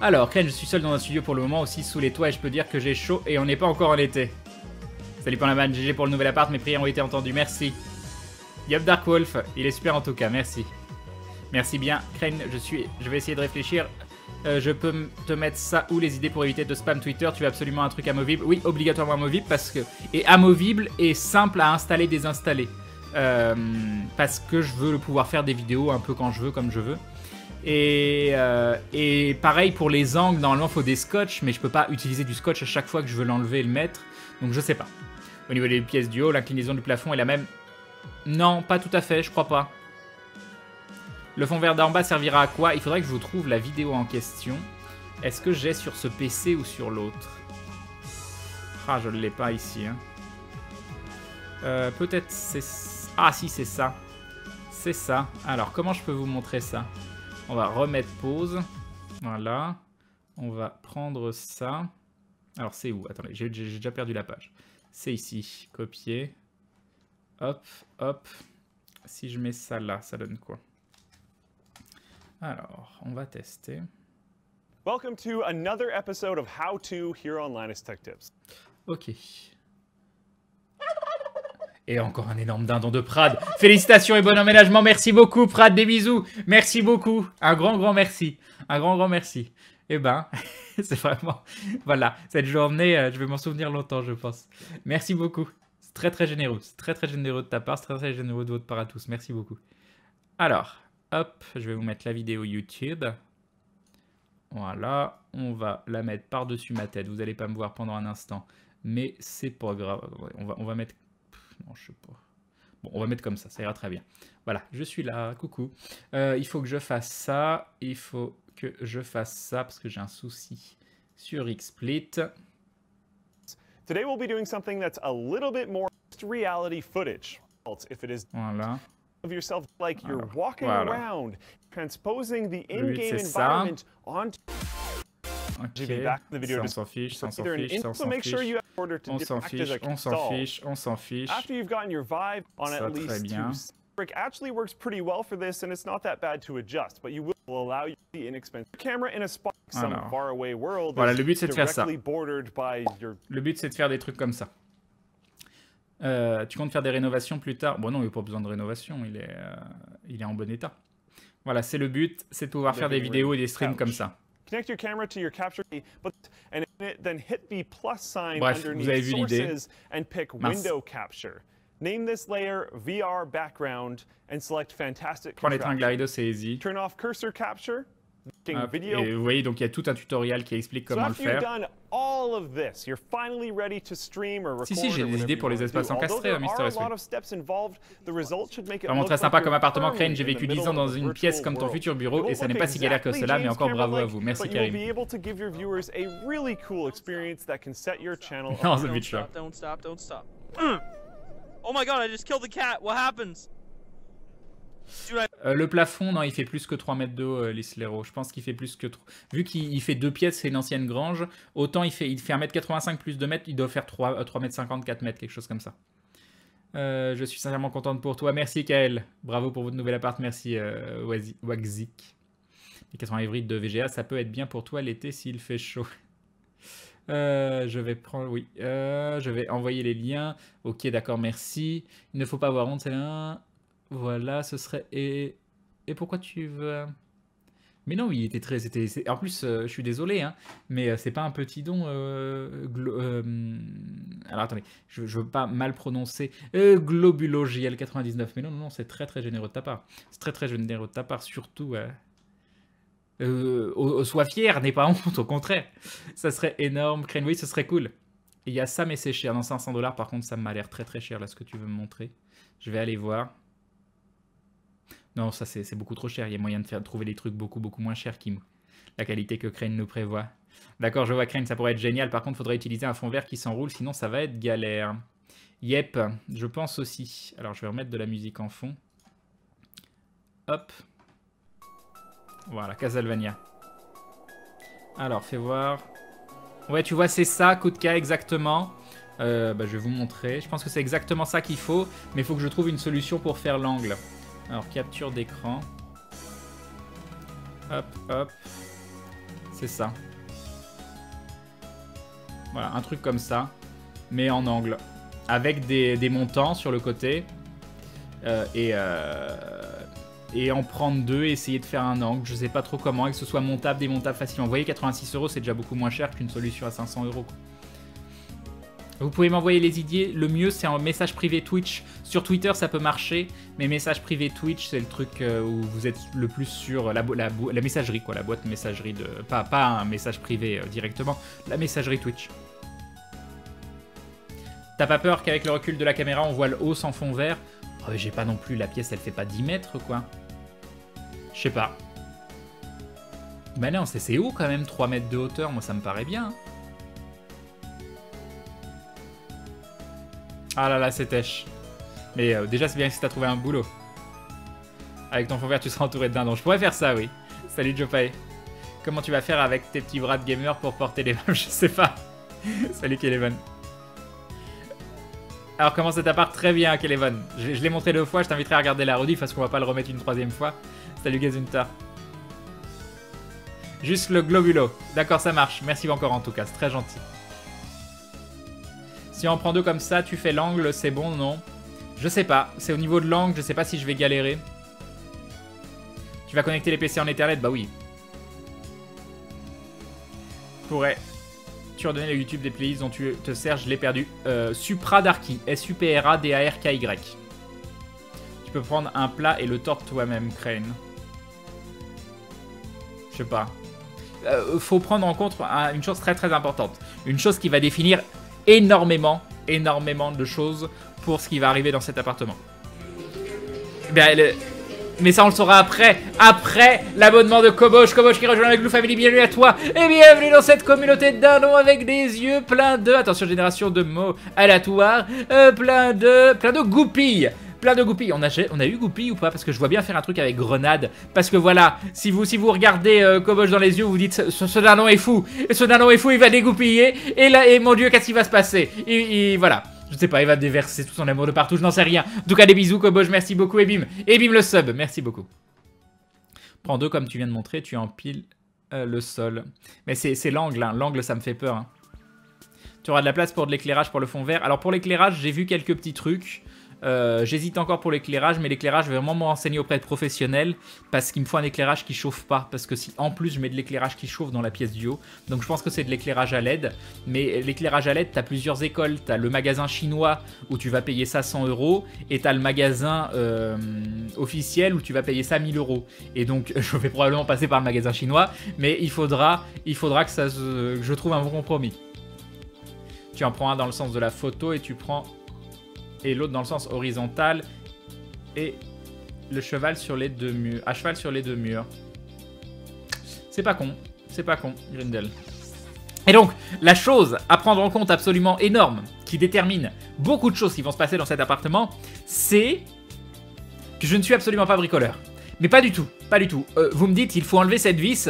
Alors, Crane, je suis seul dans un studio pour le moment, aussi sous les toits, et je peux dire que j'ai chaud et on n'est pas encore en été. Salut Panaman, GG pour le nouvel appart, mes prières ont été entendues, merci. Yup Dark Wolf, il est super en tout cas, merci. Merci bien, Crane, je vais essayer de réfléchir. Je peux te mettre ça où les idées pour éviter de spam Twitter? Tu veux absolument un truc amovible? Oui, obligatoirement amovible parce que... Et amovible et simple à installer, désinstaller. Parce que je veux pouvoir faire des vidéos un peu quand je veux, comme je veux. Et pareil pour les angles, normalement il faut des scotch, mais je peux pas utiliser du scotch à chaque fois que je veux l'enlever et le mettre. Donc je sais pas. Au niveau des pièces du haut, l'inclinaison du plafond est la même. Non, pas tout à fait, je crois pas. Le fond vert d'en bas servira à quoi? Il faudrait que je vous trouve la vidéo en question. Est-ce que j'ai sur ce PC ou sur l'autre? Ah, je ne l'ai pas ici. Hein. Peut-être c'est... Ah si, c'est ça. C'est ça. Alors, comment je peux vous montrer ça? On va remettre pause. Voilà. On va prendre ça. Alors, c'est où? Attendez, j'ai déjà perdu la page. C'est ici. Copier. Hop, hop. Si je mets ça là, ça donne quoi? Alors, on va tester. Welcome to another episode of How To here on Linus Tech Tips. Ok. Et encore un énorme dindon de Prad. Félicitations et bon emménagement. Merci beaucoup, Prad. Des bisous. Merci beaucoup. Un grand merci. Un grand merci. Eh ben, c'est vraiment... Voilà, cette journée, je vais m'en souvenir longtemps, je pense. Merci beaucoup. C'est très généreux. C'est très généreux de ta part. C'est très généreux de votre part à tous. Merci beaucoup. Alors... Hop, je vais vous mettre la vidéo YouTube. Voilà, on va la mettre par-dessus ma tête. Vous n'allez pas me voir pendant un instant, mais c'est pas grave. On va mettre... Non, je sais pas. Bon, on va mettre comme ça ira très bien. Voilà, je suis là, coucou. Il faut que je fasse ça, il faut que je fasse ça, parce que j'ai un souci sur XSplit. Today we'll be doing something that's a little bit more reality footage. If it is... Voilà. Of yourself like you're walking around, transposing the in-game environment onto. Ok, ça on s'en fiche, ça on s'en fiche, ça on s'en fiche, on s'en fiche, on s'en fiche, on s'en fiche. After you've gotten your vibe on at least two, Brick actually works pretty well for this, and it's not that bad to adjust, but you will allow you the inexpensive camera in a spot some faraway world. Voilà, le but c'est de faire ça. Le but c'est de faire des trucs comme ça. Tu comptes faire des rénovations plus tard? Bon non, il n'y a pas besoin de rénovation, il est en bon état. Voilà, c'est le but, c'est de pouvoir faire des vidéos et des streams comme ça. Bref, vous avez vu l'idée. Name this layer VR background and select fantastic. Prends l'étringle à rideau, c'est easy. Turn off cursor capture. Et vous voyez, donc il y a tout un tutoriel qui explique comment le faire. Si, j'ai des idées pour les espaces encastrés, Mister S. Vraiment très sympa comme appartement, Crane. J'ai vécu 10 ans dans une pièce comme ton futur bureau et ça n'est pas si galère que cela, mais encore bravo à vous. Merci, Karim. Non, The Witcher. Don't stop. Oh my god, I just killed the cat. What happens? Le plafond, non, il fait plus que 3 mètres de haut, l'Islero. Je pense qu'il fait plus que 3. Vu qu'il fait 2 pièces, c'est une ancienne grange. Autant il fait 1m85 plus 2 mètres, il doit faire 3m50, 4 mètres, quelque chose comme ça. Je suis sincèrement contente pour toi. Merci, Kael. Bravo pour votre nouvel appart. Merci, Waxzik. Les 80 hybrides de VGA, ça peut être bien pour toi l'été s'il fait chaud. Je vais prendre... Oui. Je vais envoyer les liens. Ok, d'accord, merci. Il ne faut pas avoir honte, c'est là... Voilà, ce serait... Et pourquoi tu veux... Mais non, il était très... En plus, je suis désolé, hein, mais c'est pas un petit don... Alors, attendez, je veux pas mal prononcer. Globulo JL99. Mais non, c'est très généreux de ta part. C'est très généreux de ta part, surtout... sois fier, n'aie pas honte, au contraire. Ça serait énorme. Crane, oui, ce serait cool. Il y a ça, mais c'est cher. Dans 500 $, par contre, ça m'a l'air très cher, là, ce que tu veux me montrer. Je vais aller voir. Non, ça c'est beaucoup trop cher. Il y a moyen de trouver des trucs beaucoup moins chers qui la qualité que Crane nous prévoit. D'accord, je vois Crane, ça pourrait être génial. Par contre, il faudrait utiliser un fond vert qui s'enroule, sinon ça va être galère. Yep, je pense aussi. Alors, je vais remettre de la musique en fond. Hop. Voilà, Castlevania. Alors, fais voir. Ouais, tu vois, c'est ça, coup de cas, exactement. Je vais vous montrer. Je pense que c'est exactement ça qu'il faut, mais il faut que je trouve une solution pour faire l'angle. Alors, capture d'écran. Hop. C'est ça. Voilà, un truc comme ça, mais en angle. Avec des montants sur le côté. Et en prendre 2 et essayer de faire un angle. Je sais pas trop comment, et que ce soit montable, démontable facilement. Vous voyez, 86 €, c'est déjà beaucoup moins cher qu'une solution à 500 €. Vous pouvez m'envoyer les idées. Le mieux, c'est un message privé Twitch. Sur Twitter, ça peut marcher. Mais message privé Twitch, c'est le truc où vous êtes le plus sur la messagerie, quoi. La boîte messagerie de... Pas un message privé directement. La messagerie Twitch. T'as pas peur qu'avec le recul de la caméra, on voit le haut sans fond vert? Oh, j'ai pas non plus... La pièce, elle fait pas 10 mètres, quoi. Je sais pas. Bah non, c'est haut quand même, 3 mètres de hauteur. Moi, ça me paraît bien. Ah là là, c'est têche. Mais déjà, c'est bien si t'as trouvé un boulot. Avec ton fond vert, tu seras entouré de dindons. Je pourrais faire ça, oui. Salut Jopae. Comment tu vas faire avec tes petits bras de gamer pour porter les meubles? Je sais pas. Salut Kelevan. Alors, comment cet appart? Très bien, Kelevan. Je l'ai montré 2 fois, je t'inviterai à regarder la rediff parce qu'on va pas le remettre une 3e fois. Salut Gazunta. Juste le globulo. D'accord, ça marche. Merci encore en tout cas, c'est très gentil. Si on en prend 2 comme ça, tu fais l'angle, c'est bon, non? Je sais pas. C'est au niveau de l'angle, je sais pas si je vais galérer. Tu vas connecter les PC en Ethernet? Bah oui. Pourrais. Tu redonner le YouTube des playlists dont tu te sers, je l'ai perdu. Supra Darky. S-U-P-R-A-D-A-R-K-Y. Tu peux prendre un plat et le tordre toi-même, Crane. Je sais pas. Faut prendre en compte une chose très très importante. Une chose qui va définir énormément de choses pour ce qui va arriver dans cet appartement. Bien, mais ça on le saura après l'abonnement de Kobosh. Kobosh qui rejoint avec Blue Family, bienvenue à toi et bienvenue dans cette communauté de dindons avec des yeux pleins de, attention, génération de mots aléatoires, plein de goupilles. Plein de goupilles. On a eu goupilles ou pas? Parce que je vois bien faire un truc avec grenade. Parce que voilà, si vous regardez Kobosh dans les yeux, vous dites ce dindon est fou. Et ce dindon est fou, il va dégoupiller. Et là, et mon dieu, qu'est-ce qui va se passer? Et voilà. Je sais pas, il va déverser tout son amour de partout, je n'en sais rien. En tout cas, des bisous, Kobosh, merci beaucoup. Et bim le sub, merci beaucoup. Prends 2 comme tu viens de montrer, tu empiles le sol. Mais c'est l'angle, hein. L'angle, ça me fait peur. Hein. Tu auras de la place pour de l'éclairage pour le fond vert. Alors pour l'éclairage, j'ai vu quelques petits trucs. J'hésite encore pour l'éclairage, mais l'éclairage, je vais vraiment me renseigner auprès de professionnels parce qu'il me faut un éclairage qui chauffe pas. Parce que si en plus je mets de l'éclairage qui chauffe dans la pièce du haut, donc je pense que c'est de l'éclairage à LED. Mais l'éclairage à LED, t'as plusieurs écoles. T'as le magasin chinois où tu vas payer ça 100 € et t'as le magasin officiel où tu vas payer ça 1000 €. Et donc je vais probablement passer par le magasin chinois, mais il faudra que je trouve un bon compromis. Tu en prends un dans le sens de la photo et tu prends. Et l'autre dans le sens horizontal. Et le cheval sur les 2 murs. À cheval sur les 2 murs. C'est pas con, Grindel. Et donc, la chose à prendre en compte absolument énorme, qui détermine beaucoup de choses qui vont se passer dans cet appartement, c'est que je ne suis absolument pas bricoleur. Mais pas du tout, pas du tout. Vous me dites, il faut enlever cette vis.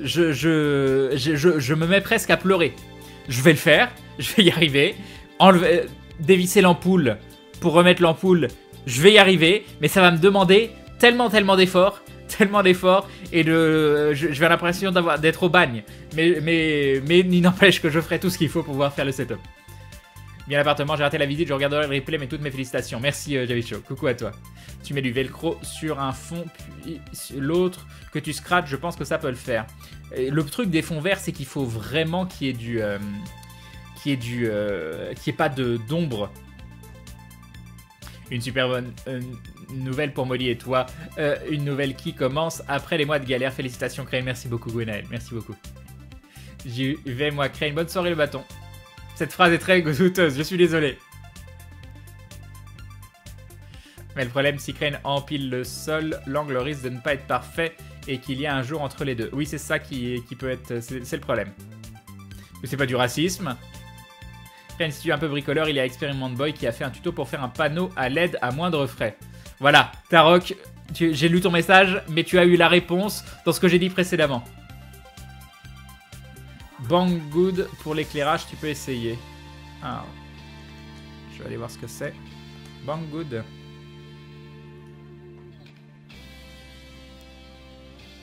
Je me mets presque à pleurer. Je vais le faire, je vais y arriver. Dévisser l'ampoule pour remettre l'ampoule, je vais y arriver, mais ça va me demander tellement d'efforts, et je vais avoir l'impression d'être au bagne. Mais il n'empêche que je ferai tout ce qu'il faut pour pouvoir faire le setup. Bien l'appartement, j'ai raté la visite, je regarderai le replay, mais toutes mes félicitations. Merci Javicho, coucou à toi. Tu mets du velcro sur un fond, puis l'autre que tu scratches, je pense que ça peut le faire. Et le truc des fonds verts, c'est qu'il faut vraiment qu'il y ait du... qu'il n'y ait pas d'ombre. Une super bonne nouvelle pour Molly et toi. Une nouvelle qui commence après les mois de galère. Félicitations Crane, merci beaucoup Gwenaël, merci beaucoup. J'y vais moi Crane, bonne soirée le bâton. Cette phrase est très douteuse, je suis désolé. Mais le problème, si Crane empile le sol, l'angle risque de ne pas être parfait et qu'il y a un jour entre les deux. Oui, c'est ça qui peut être... C'est le problème. Mais c'est pas du racisme. Si tu es un peu bricoleur, il y a Experiment Boy qui a fait un tuto pour faire un panneau à LED à moindre frais. Voilà, Tarok, j'ai lu ton message, mais tu as eu la réponse dans ce que j'ai dit précédemment. Banggood pour l'éclairage, tu peux essayer. Ah, je vais aller voir ce que c'est. Banggood.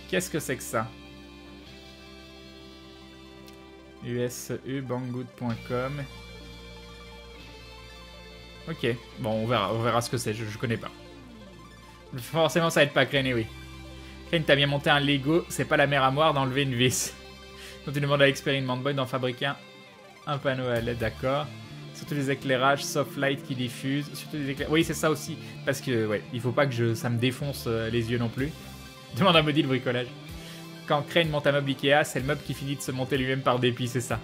Qu'est-ce que c'est que ça? usu.banggood.com. Ok, bon, on verra ce que c'est, je connais pas. Forcément, ça va être pas Crane, oui. Crane, t'as bien monté un Lego, c'est pas la mer à moire d'enlever une vis. Donc tu demandes à Experiment Boy d'en fabriquer un panneau à LED, d'accord. Surtout les éclairages, soft light qui diffusent. Surtout les éclairages. Oui, c'est ça aussi. Parce que, ouais, il faut pas que ça me défonce les yeux non plus. Demande à Maudit le bricolage. Quand Crane monte un meuble Ikea, c'est le meuble qui finit de se monter lui-même par dépit, c'est ça.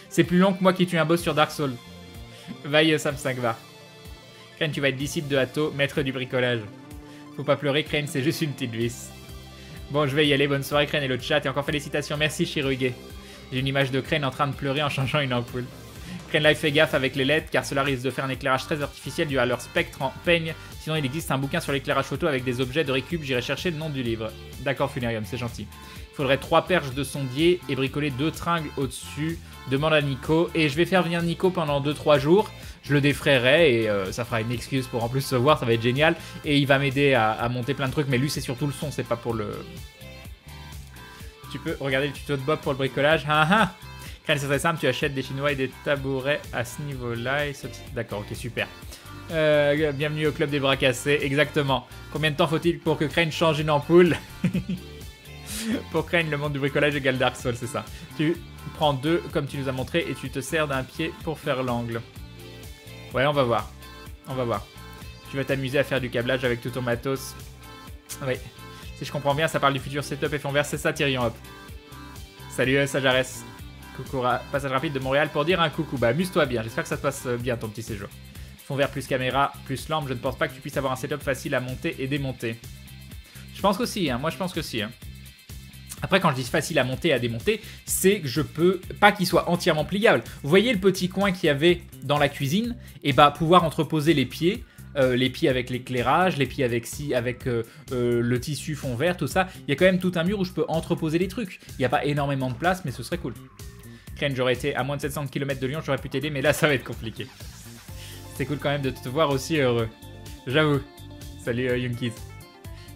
C'est plus long que moi qui tue un boss sur Dark Souls. Vaille Sam 5 va. Crane, tu vas être disciple de Hatto, maître du bricolage. Faut pas pleurer, Crane, c'est juste une petite vis. Bon, je vais y aller. Bonne soirée, Crane et le chat. Et encore félicitations. Merci, Shiruge. J'ai une image de Crane en train de pleurer en changeant une ampoule. Crane Live fait gaffe avec les LED car cela risque de faire un éclairage très artificiel dû à leur spectre en peigne. Sinon, il existe un bouquin sur l'éclairage photo avec des objets de récup. J'irai chercher le nom du livre. D'accord, Funerium, c'est gentil. Il faudrait 3 perches de sondier et bricoler 2 tringles au-dessus. Demande à Nico. Et je vais faire venir Nico pendant 2-3 jours. Je le défrayerai et ça fera une excuse pour en plus se voir, ça va être génial. Et il va m'aider à monter plein de trucs, mais lui c'est surtout le son, c'est pas pour le... Tu peux regarder le tuto de Bob pour le bricolage. Crane, c'est très simple, tu achètes des chinois et des tabourets à ce niveau-là. D'accord, ok, super. Bienvenue au club des bras cassés, exactement. Combien de temps faut-il pour que Crane change une ampoule? Pour Crane, le monde du bricolage égale Dark Souls, c'est ça. Tu prends 2 comme tu nous as montré et tu te sers d'un pied pour faire l'angle. Ouais, on va voir. On va voir. Tu vas t'amuser à faire du câblage avec tout ton matos. Oui. Si je comprends bien, ça parle du futur setup et fond vert. C'est ça, Tyrion Hop. Salut, Sajares. Coucou, passage rapide de Montréal pour dire un coucou. Bah, amuse-toi bien. J'espère que ça se passe bien, ton petit séjour. Fond vert plus caméra, plus lampe. Je ne pense pas que tu puisses avoir un setup facile à monter et démonter. Je pense qu'aussi, hein. Moi, je pense que si, hein. Après, quand je dis facile à monter et à démonter, c'est que je peux pas qu'il soit entièrement pliable. Vous voyez le petit coin qu'il y avait dans la cuisine? Et bah, pouvoir entreposer les pieds avec l'éclairage, les pieds avec le tissu fond vert, tout ça. Il y a quand même tout un mur où je peux entreposer les trucs. Il n'y a pas énormément de place, mais ce serait cool. Crane, j'aurais été à moins de 700 km de Lyon, j'aurais pu t'aider, mais là, ça va être compliqué. C'est cool quand même de te voir aussi heureux. J'avoue. Salut, Young Kids.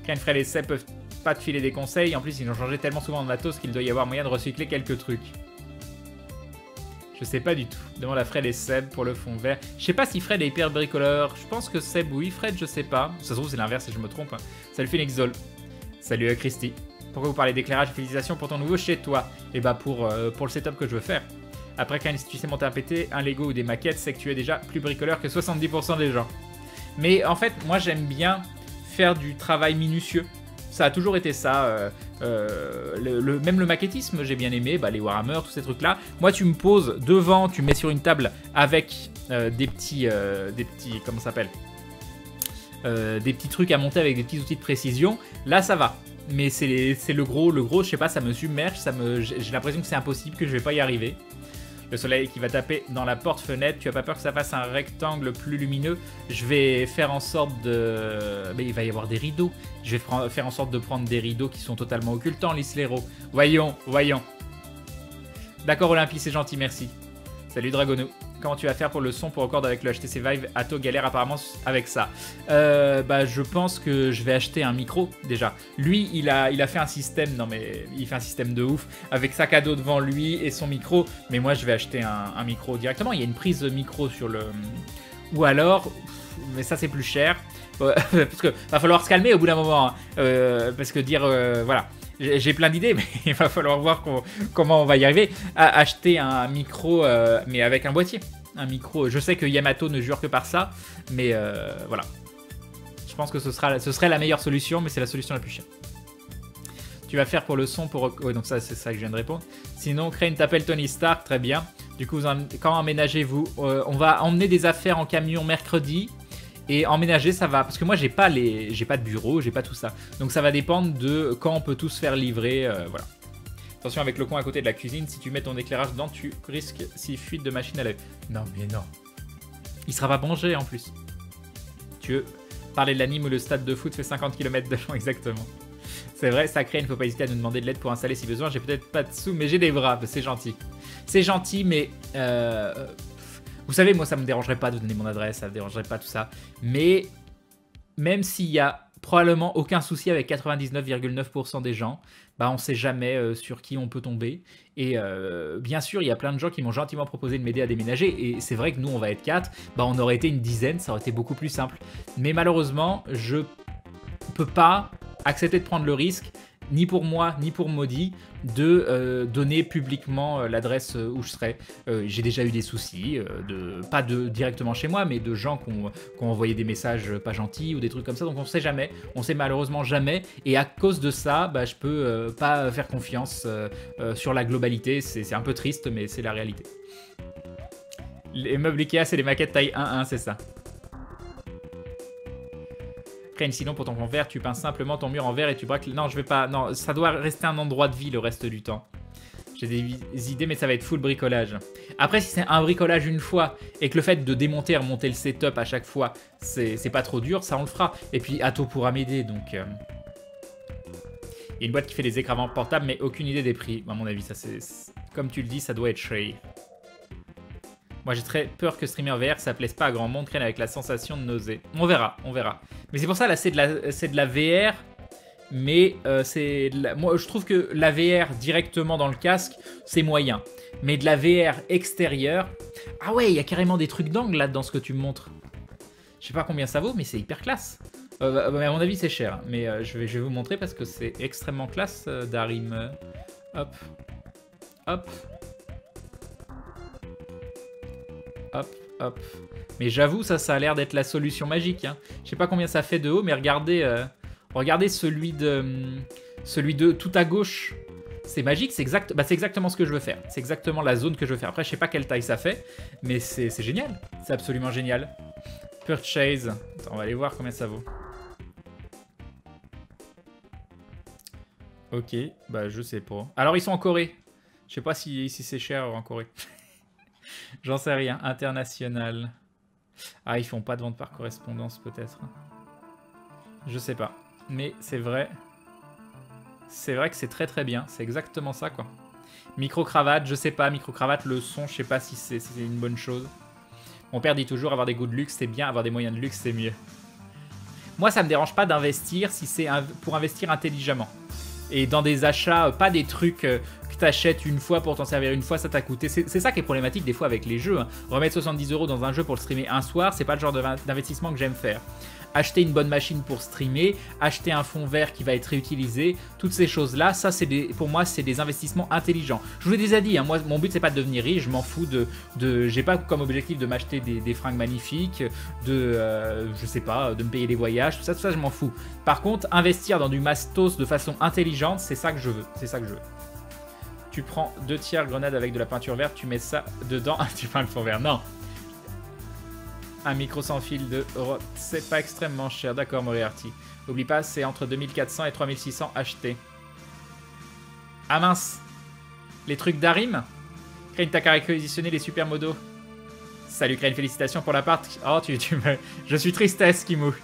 Crane, Fred et Seb peuvent pas te filer des conseils. En plus, ils ont changé tellement souvent de matos qu'il doit y avoir moyen de recycler quelques trucs. Je sais pas du tout. Demande à Fred et Seb pour le fond vert. Je sais pas si Fred est hyper bricoleur. Je pense que Seb, oui. Fred, je sais pas. Ça se trouve, c'est l'inverse et je me trompe. Hein. Salut Phoenix Zol. Salut Christy. Pourquoi vous parlez d'éclairage et félicitations pour ton nouveau chez toi? Et bah pour le setup que je veux faire. Après, quand si tu sais monter un PT, un Lego ou des maquettes, c'est que tu es déjà plus bricoleur que 70% des gens. Mais en fait, moi j'aime bien faire du travail minutieux. Ça a toujours été ça. Même le maquettisme, j'ai bien aimé. Bah, les Warhammer, tous ces trucs-là. Moi, tu me poses devant, tu me mets sur une table avec des petits comment ça s'appelle, des petits trucs à monter avec des petits outils de précision. Là, ça va. Mais c'est le gros, je sais pas, ça me submerge. J'ai l'impression que c'est impossible, que je vais pas y arriver. Le soleil qui va taper dans la porte-fenêtre. Tu as pas peur que ça fasse un rectangle plus lumineux? Je vais faire en sorte de... Mais il va y avoir des rideaux. Je vais faire en sorte de prendre des rideaux qui sont totalement occultants, Lislero. Voyons. D'accord, Olympie, c'est gentil, merci. Salut, Dragono. Comment tu vas faire pour le son pour record avec le HTC Vive? Atto galère apparemment avec ça. Bah, je pense que je vais acheter un micro déjà. Lui, il a fait un système, non mais il fait un système de ouf avec sac à dos devant lui et son micro. Mais moi, je vais acheter un micro directement. Il y a une prise micro sur le... Ou alors, mais ça c'est plus cher. Parce que va falloir se calmer au bout d'un moment. Hein. Parce que dire, voilà. J'ai plein d'idées, mais il va falloir voir comment on va y arriver. À acheter un micro, mais avec un boîtier. Un micro. Je sais que Yamato ne jure que par ça, mais voilà. Je pense que ce serait la meilleure solution, mais c'est la solution la plus chère. Tu vas faire pour le son pour... Oui, donc ça, c'est ça que je viens de répondre. Sinon, Crane t'appelle Tony Stark, très bien. Du coup, quand emménagez-vous? On va emmener des affaires en camion mercredi. Et emménager, ça va, parce que moi j'ai pas de bureau, j'ai pas tout ça. Donc ça va dépendre de quand on peut tous faire livrer, voilà. Attention avec le coin à côté de la cuisine, si tu mets ton éclairage dedans, tu risques 6 fuites de machine à laver. Non mais non. Il sera pas mangé en plus. Tu veux parler de l'anime où le stade de foot fait 50 km de long exactement. C'est vrai, ça crée, il ne faut pas hésiter à nous demander de l'aide pour installer si besoin. J'ai peut-être pas de sous, mais j'ai des bras, c'est gentil. C'est gentil, mais... Vous savez, moi, ça me dérangerait pas de vous donner mon adresse, ça me dérangerait pas tout ça. Mais même s'il y a probablement aucun souci avec 99,9% des gens, bah on sait jamais sur qui on peut tomber. Et bien sûr, il y a plein de gens qui m'ont gentiment proposé de m'aider à déménager. Et c'est vrai que nous, on va être 4. Bah on aurait été une dizaine, ça aurait été beaucoup plus simple. Mais malheureusement, je peux pas accepter de prendre le risque, ni pour moi, ni pour Maudit, de donner publiquement l'adresse où je serai. J'ai déjà eu des soucis, pas directement chez moi, mais de gens qui ont envoyé des messages pas gentils ou des trucs comme ça, donc on sait jamais, on sait malheureusement jamais, et à cause de ça, bah, je peux pas faire confiance sur la globalité, c'est un peu triste, mais c'est la réalité. Les meubles Ikea, c'est les maquettes taille 1-1, c'est ça. Sinon, pour ton fond vert, tu peins simplement ton mur en vert et tu braques... Non, je vais pas... Non, ça doit rester un endroit de vie le reste du temps. J'ai des idées, mais ça va être full bricolage. Après, si c'est un bricolage une fois et que le fait de démonter et remonter le setup à chaque fois, c'est pas trop dur, ça on le fera. Et puis, Atto pourra m'aider, donc... Il y a une boîte qui fait des écrans portables, mais aucune idée des prix. À mon avis, ça c'est... Comme tu le dis, ça doit être cher. Moi, j'ai très peur que streamer en VR, ça plaise pas à grand monde, avec la sensation de nausée. On verra, on verra. Mais c'est pour ça, là, c'est de la VR, mais moi, je trouve que la VR directement dans le casque, c'est moyen. Mais de la VR extérieure... Ah ouais, il y a carrément des trucs d'angle, là, dans ce que tu me montres. Je sais pas combien ça vaut, mais c'est hyper classe. À mon avis, c'est cher. Mais je vais vous montrer parce que c'est extrêmement classe, Darim. Hop. Hop. Hop, hop. Mais j'avoue, ça a l'air d'être la solution magique. Hein. Je sais pas combien ça fait de haut, mais regardez, regardez celui de tout à gauche. C'est magique, c'est exactement ce que je veux faire. C'est exactement la zone que je veux faire. Après, je sais pas quelle taille ça fait, mais c'est génial. C'est absolument génial. Purchase. Attends, on va aller voir combien ça vaut. Ok, bah je sais pas. Alors, ils sont en Corée. Je sais pas si c'est cher en Corée. J'en sais rien. International. Ah, ils font pas de vente par correspondance, peut-être. Je sais pas. Mais c'est vrai. C'est vrai que c'est très très bien. C'est exactement ça, quoi. Micro-cravate, je sais pas. Micro-cravate, le son, je sais pas si c'est une bonne chose. Mon père dit toujours, avoir des goûts de luxe, c'est bien. Avoir des moyens de luxe, c'est mieux. Moi, ça me dérange pas d'investir si c'est pour investir intelligemment. Et dans des achats, pas des trucs... t'achètes une fois pour t'en servir une fois, ça t'a coûté. C'est ça qui est problématique des fois avec les jeux. Hein. Remettre 70 € dans un jeu pour le streamer un soir, c'est pas le genre d'investissement que j'aime faire. Acheter une bonne machine pour streamer, acheter un fond vert qui va être réutilisé, toutes ces choses-là, ça pour moi c'est des investissements intelligents. Je vous l'ai déjà dit, hein, moi mon but c'est pas de devenir riche, je m'en fous j'ai pas comme objectif de m'acheter des fringues magnifiques, je sais pas, de me payer des voyages, tout ça je m'en fous. Par contre, investir dans du mastos de façon intelligente, c'est ça que je veux, c'est ça que je veux. Tu prends 2 tiers grenade avec de la peinture verte, tu mets ça dedans, tu peins le fond vert. Non. Un micro sans fil de Europe, c'est pas extrêmement cher. D'accord, Moriarty. Oublie pas, c'est entre 2400 et 3600 achetés. Ah mince. Les trucs d'Arim. Crane, t'as qu'à réquisitionner les super modos. Salut Crane, félicitations pour l'appart. Oh, je suis tristesse, Kimou.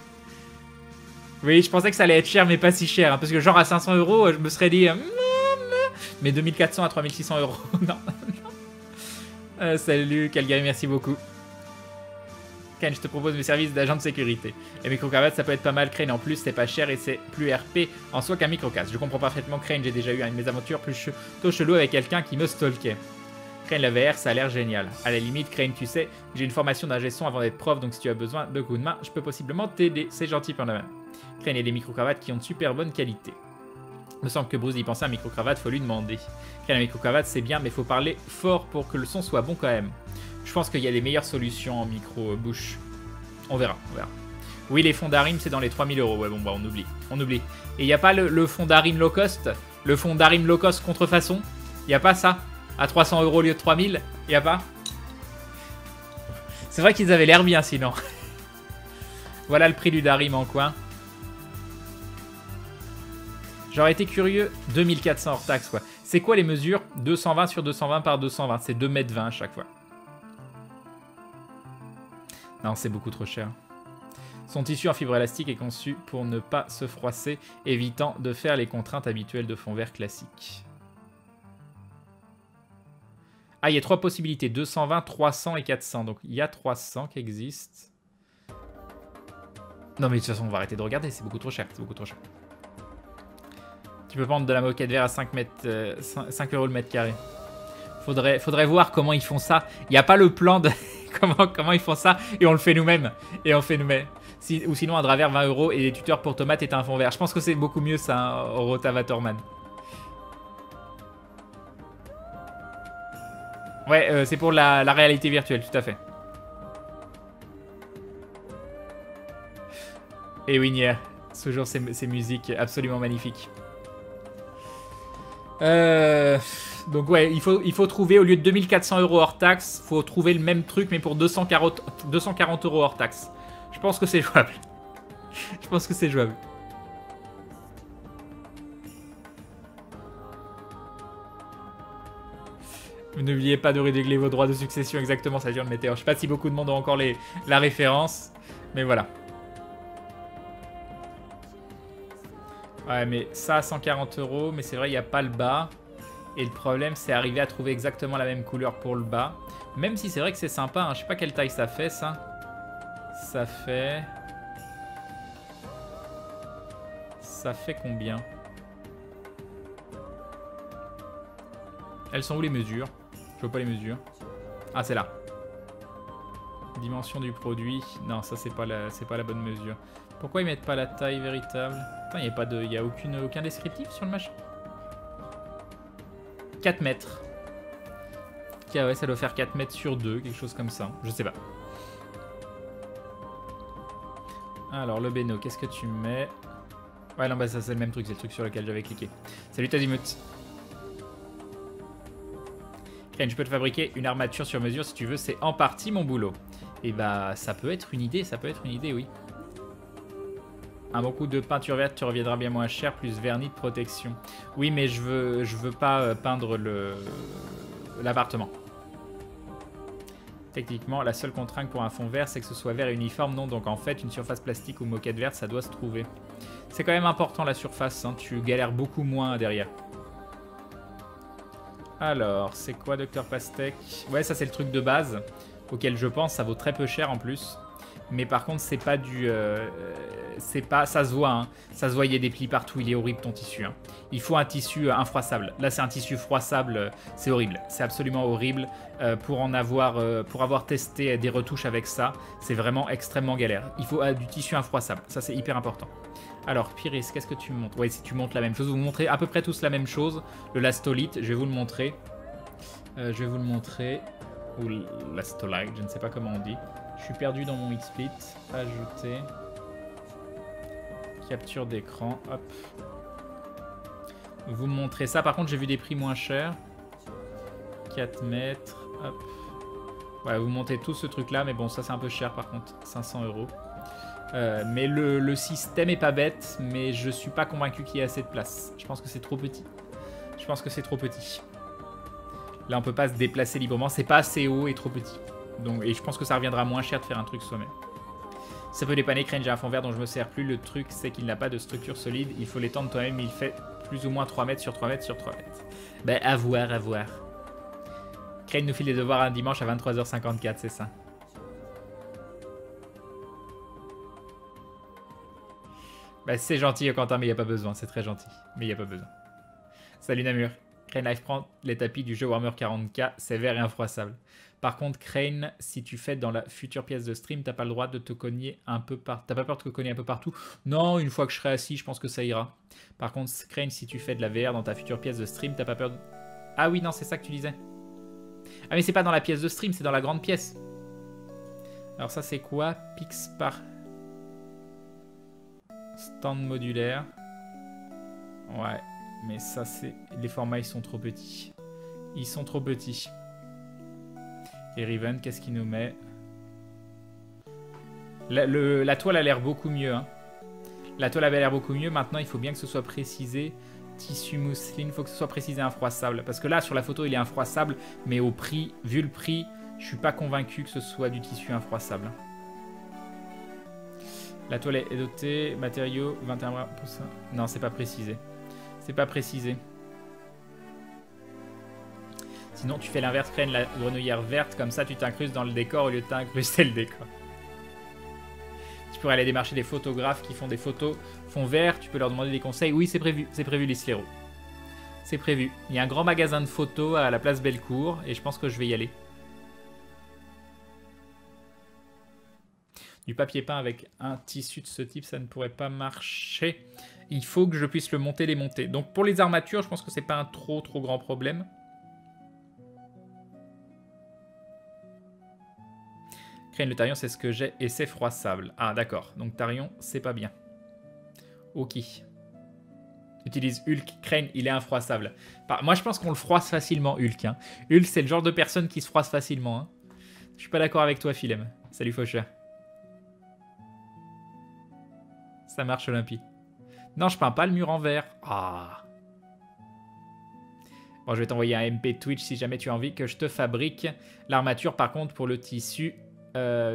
Oui, je pensais que ça allait être cher, mais pas si cher. Hein, parce que genre à 500 €, je me serais dit... mais 2400 à 3600 €. Non. Salut Calgary, merci beaucoup. Ken, je te propose mes services d'agent de sécurité. Les micro-cravates, ça peut être pas mal. Crane, en plus, c'est pas cher et c'est plus RP en soi qu'un micro-casse. Je comprends parfaitement Crane, j'ai déjà eu une mésaventure plutôt chelou avec quelqu'un qui me stalkait. Crane, la VR, ça a l'air génial. À la limite, Crane, tu sais, j'ai une formation d'ingé son avant d'être prof, donc si tu as besoin de coups de main, je peux possiblement t'aider. C'est gentil par la main. Crane, il y a des micro-cravates qui ont de super bonne qualité. Il me semble que Bruce y pensait à un micro-cravate, faut lui demander. Crane, un micro-cravate, c'est bien, mais faut parler fort pour que le son soit bon quand même. Je pense qu'il y a des meilleures solutions en micro-bouche. On verra, on verra. Oui, les fonds d'Arim, c'est dans les 3000 €. Ouais, bon, bah, on oublie. On oublie. Et il n'y a pas le fond d'Arim low cost? Le fond d'Arim low cost contrefaçon? Il n'y a pas ça? À 300 € au lieu de 3000? Il n'y a pas? C'est vrai qu'ils avaient l'air bien, sinon. Voilà le prix du Darim en coin. J'aurais été curieux. 2400 hors taxe, quoi. C'est quoi les mesures? 220 sur 220 par 220. C'est 2,20 m à chaque fois. Non, c'est beaucoup trop cher. Son tissu en fibre élastique est conçu pour ne pas se froisser, évitant de faire les contraintes habituelles de fond vert classique. Ah, il y a 3 possibilités. 220, 300 et 400. Donc, il y a 300 qui existent. Non, mais de toute façon, on va arrêter de regarder. C'est beaucoup trop cher. C'est beaucoup trop cher. Tu peux vendre de la moquette vert à 5 € le mètre carré. Faudrait voir comment ils font ça. Il n'y a pas le plan de comment ils font ça et on le fait nous-mêmes. Ou sinon un drap vert 20 € et des tuteurs pour tomates et un fond vert. Je pense que c'est beaucoup mieux ça, hein, Rotavatorman. Ouais, c'est pour la réalité virtuelle, tout à fait. Et Winnie, toujours ces musiques absolument magnifiques. Donc ouais, il faut trouver, au lieu de 2400 € hors taxe, faut trouver le même truc mais pour 240 € hors taxe. Je pense que c'est jouable. Je pense que c'est jouable. N'oubliez pas de régler vos droits de succession, exactement, ça vient de Météor. Je sais pas si beaucoup de monde ont encore la référence, mais voilà. Ouais, mais ça, 140 €, mais c'est vrai, il n'y a pas le bas. Et le problème, c'est arriver à trouver exactement la même couleur pour le bas. Même si c'est vrai que c'est sympa, hein. Je sais pas quelle taille ça fait, ça. Ça fait combien? Elles sont où les mesures? Je vois pas les mesures. Ah, c'est là. Dimension du produit. Non, ça, c'est pas la bonne mesure. Pourquoi ils mettent pas la taille véritable? Putain, il n'y a aucun descriptif sur le machin. 4 mètres. Ok, ouais, ça doit faire 4 mètres sur 2, quelque chose comme ça. Je sais pas. Alors, le Beno, qu'est-ce que tu mets? Ouais, non, bah ça c'est le même truc, c'est le truc sur lequel j'avais cliqué. Salut Tazimut. Crane, je peux te fabriquer une armature sur mesure si tu veux, c'est en partie mon boulot. Et bah, ça peut être une idée, oui. Un bon coup de peinture verte, tu reviendras bien moins cher, plus vernis de protection. Oui, mais je veux pas peindre l'appartement. Techniquement, la seule contrainte pour un fond vert, c'est que ce soit vert et uniforme. Non, donc en fait, une surface plastique ou moquette verte, ça doit se trouver. C'est quand même important la surface, hein, tu galères beaucoup moins derrière. Alors, c'est quoi Dr Pastèque? Ouais, ça c'est le truc de base, auquel je pense, ça vaut très peu cher en plus. Mais par contre, c'est pas du... ça se voit, hein. Ça se voit, il y a des plis partout, il est horrible ton tissu. Hein. Il faut un tissu infroissable. Là, c'est un tissu froissable, c'est horrible. C'est absolument horrible. Pour avoir testé des retouches avec ça, c'est vraiment extrêmement galère. Il faut du tissu infroissable, ça c'est hyper important. Alors, Pyris, qu'est-ce que tu me montres? Ouais, si tu montres la même chose, vous montrez à peu près tous la même chose. Le lastolite, je vais vous le montrer. Ou lastolite, je ne sais pas comment on dit. Je suis perdu dans mon XSplit. Ajouter. Capture d'écran. Hop. Vous me montrez ça. Par contre, j'ai vu des prix moins chers. 4 mètres. Hop. Ouais, vous montez tout ce truc-là. Mais bon, ça, c'est un peu cher par contre. 500 €. Mais le système est pas bête. Mais je suis pas convaincu qu'il y ait assez de place. Je pense que c'est trop petit. Là, on peut pas se déplacer librement. C'est pas assez haut et trop petit. Donc, et je pense que ça reviendra moins cher de faire un truc soi-même. Ça peut dépanner, Crane, j'ai un fond vert dont je me sers plus. Le truc, c'est qu'il n'a pas de structure solide. Il faut l'étendre toi-même. Il fait plus ou moins 3 mètres sur 3 mètres sur 3 mètres. Ben, à voir. Crane nous file les devoirs un dimanche à 23h54, c'est ça. Ben, c'est gentil, Quentin, mais il n'y a pas besoin. C'est très gentil, mais il n'y a pas besoin. Salut Namur. Crane Life prend les tapis du jeu Warhammer 40K. C'est vert et infroissable. Par contre, Crane, si tu fais dans la future pièce de stream, t'as pas le droit de te cogner un peu partout. T'as pas peur de te cogner un peu partout? Non, une fois que je serai assis, je pense que ça ira. Par contre, Crane, si tu fais de la VR dans ta future pièce de stream, t'as pas peur de... Ah oui, non, c'est ça que tu disais. Ah mais c'est pas dans la pièce de stream, c'est dans la grande pièce. Alors ça, c'est quoi? Pixpar. Stand modulaire. Ouais, mais ça, c'est... Les formats, ils sont trop petits. Et Riven, qu'est-ce qu'il nous met? La toile a l'air beaucoup mieux. Hein. La toile avait l'air beaucoup mieux. Maintenant, il faut bien que ce soit précisé. Tissu mousseline, il faut que ce soit précisé infroissable. Parce que là, sur la photo, il est infroissable. Mais au prix, vu le prix, je suis pas convaincu que ce soit du tissu infroissable. La toile est dotée. Matériaux, 21%. Non, c'est pas précisé. Sinon, tu fais l'inverse, Crane, la grenouillère verte, comme ça tu t'incrustes dans le décor au lieu de t'incruster le décor. Tu pourrais aller démarcher des photographes qui font des photos fond vert. Tu peux leur demander des conseils. Oui, c'est prévu, Lisléro. C'est prévu. Il y a un grand magasin de photos à la place Bellecour et je pense que je vais y aller. Du papier peint avec un tissu de ce type, ça ne pourrait pas marcher. Il faut que je puisse le monter, démonter. Donc pour les armatures, je pense que c'est pas un trop grand problème. Crane, le tarion, c'est ce que j'ai et c'est froissable. Ah d'accord, donc tarion, c'est pas bien. Ok. Utilise Hulk. Crane, il est infroissable. Moi, je pense qu'on le froisse facilement, Hulk. Hein. Hulk, c'est le genre de personne qui se froisse facilement. Hein. Je suis pas d'accord avec toi, Philem. Salut, Faucheur. Ça marche, Olympie. Non, je peins pas le mur en vert. Ah. Bon, je vais t'envoyer un MP Twitch si jamais tu as envie que je te fabrique l'armature. Par contre, pour le tissu,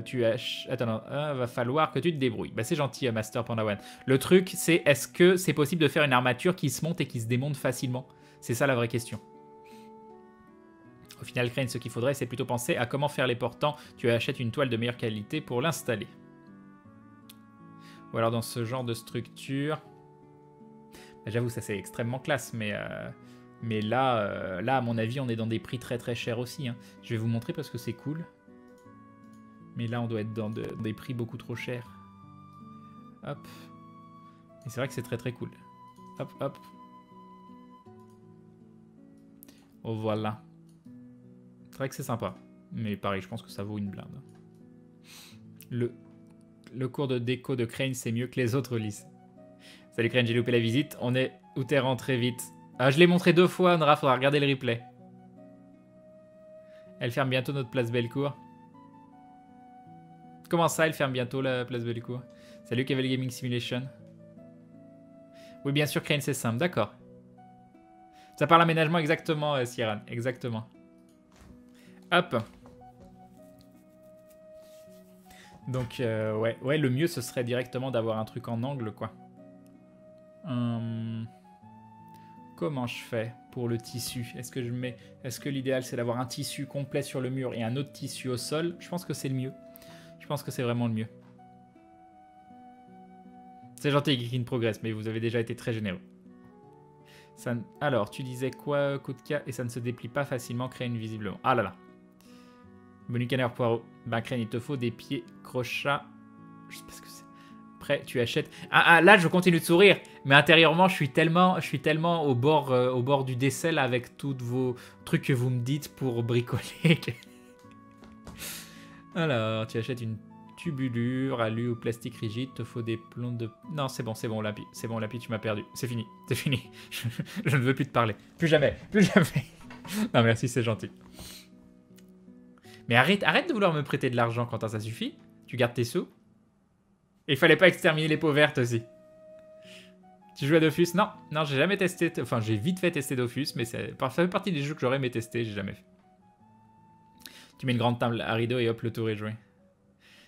tu as... Attends, non, va falloir que tu te débrouilles. Bah, c'est gentil, Master Panda One. Le truc, c'est est-ce que c'est possible de faire une armature qui se monte et qui se démonte facilement? C'est ça la vraie question. Au final, Crane, ce qu'il faudrait, c'est plutôt penser à comment faire les portants. Tu achètes une toile de meilleure qualité pour l'installer. Ou alors dans ce genre de structure. Bah, j'avoue, ça c'est extrêmement classe, mais là, à mon avis, on est dans des prix très chers aussi. Hein. Je vais vous montrer parce que c'est cool. Mais là, on doit être dans des prix beaucoup trop chers. Hop. Et c'est vrai que c'est très cool. Hop, hop. Oh, voilà. C'est vrai que c'est sympa. Mais pareil, je pense que ça vaut une blinde. Le cours de déco de Crane, c'est mieux que les autres lisses. Salut Crane, j'ai loupé la visite. On est où t'es rentré vite. Ah, je l'ai montré 2 fois, Nora, faudra regarder le replay. Elle ferme bientôt notre place Bellecour. Comment ça, elle ferme bientôt la place Bellecour? Salut Cavalier Gaming Simulation. Oui, bien sûr, Crane, c'est simple, d'accord. Ça parle aménagement exactement, Sierran, exactement. Hop. Donc, ouais, le mieux, ce serait directement d'avoir un truc en angle, quoi. Comment je fais pour le tissu? Est-ce que l'idéal, c'est d'avoir un tissu complet sur le mur et un autre tissu au sol? Je pense que c'est le mieux. Je pense que c'est vraiment le mieux. C'est gentil, Geekin Progress, mais vous avez déjà été très généreux. Ça... Alors, tu disais quoi, Kotka? Et ça ne se déplie pas facilement, Crane, visiblement. Ah là là. Menu canard poireau. Ben, Crane, il te faut des pieds crochats. Je sais pas ce que c'est. Après, tu achètes... Ah, là, je continue de sourire. Mais intérieurement, je suis tellement au bord du décès, là, avec tous vos trucs que vous me dites pour bricoler. Alors, tu achètes une tubulure, alu ou plastique rigide. Te faut des plombs de... Non, c'est bon, Lapi. C'est bon, Lapi, tu m'as perdu. C'est fini. C'est fini. Je ne veux plus te parler. Plus jamais. Non, merci, c'est gentil. Mais arrête de vouloir me prêter de l'argent, Quentin, ça suffit. Tu gardes tes sous. Et il fallait pas exterminer les peaux vertes aussi. Tu joues à Dofus? Non, j'ai jamais testé. Enfin, j'ai vite fait tester Dofus, mais ça fait partie des jeux que j'aurais aimé tester, j'ai jamais fait. Tu mets une grande table à rideau et hop, le tour est joué.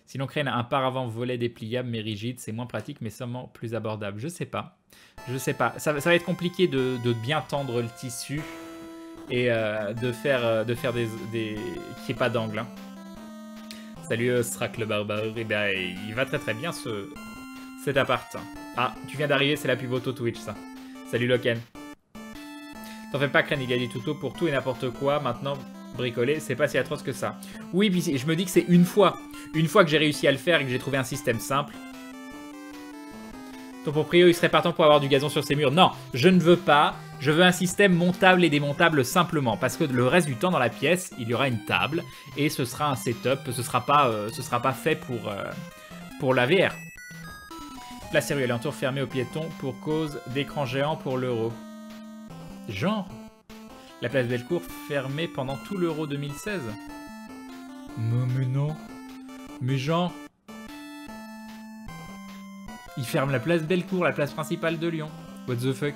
Sinon, Crane a un paravent volet dépliable mais rigide. C'est moins pratique, mais sûrement plus abordable. Je sais pas. Ça va être compliqué de bien tendre le tissu et de faire des qu'il n'y ait pas d'angle. Hein. Salut Strack le barbare. Eh bien, il va très bien cet appart. Ah, tu viens d'arriver, c'est la pub auto Twitch ça. Salut Loken. T'en fais pas, Crane, il y a des tutos pour tout et n'importe quoi. Maintenant, bricoler, c'est pas si atroce que ça. Oui, puis je me dis que c'est une fois que j'ai réussi à le faire et que j'ai trouvé un système simple. Ton proprio, il serait partant pour avoir du gazon sur ses murs. Non, je ne veux pas. Je veux un système montable et démontable simplement. Parce que le reste du temps dans la pièce, il y aura une table. Et ce sera un setup. Ce sera pas fait pour la VR. Place rue alentour fermée aux piétons pour cause d'écran géant pour l'euro. Genre, la place Bellecour fermée pendant tout l'euro 2016. Non mais non. Mais genre... Ils ferment la place Bellecour, la place principale de Lyon. What the fuck?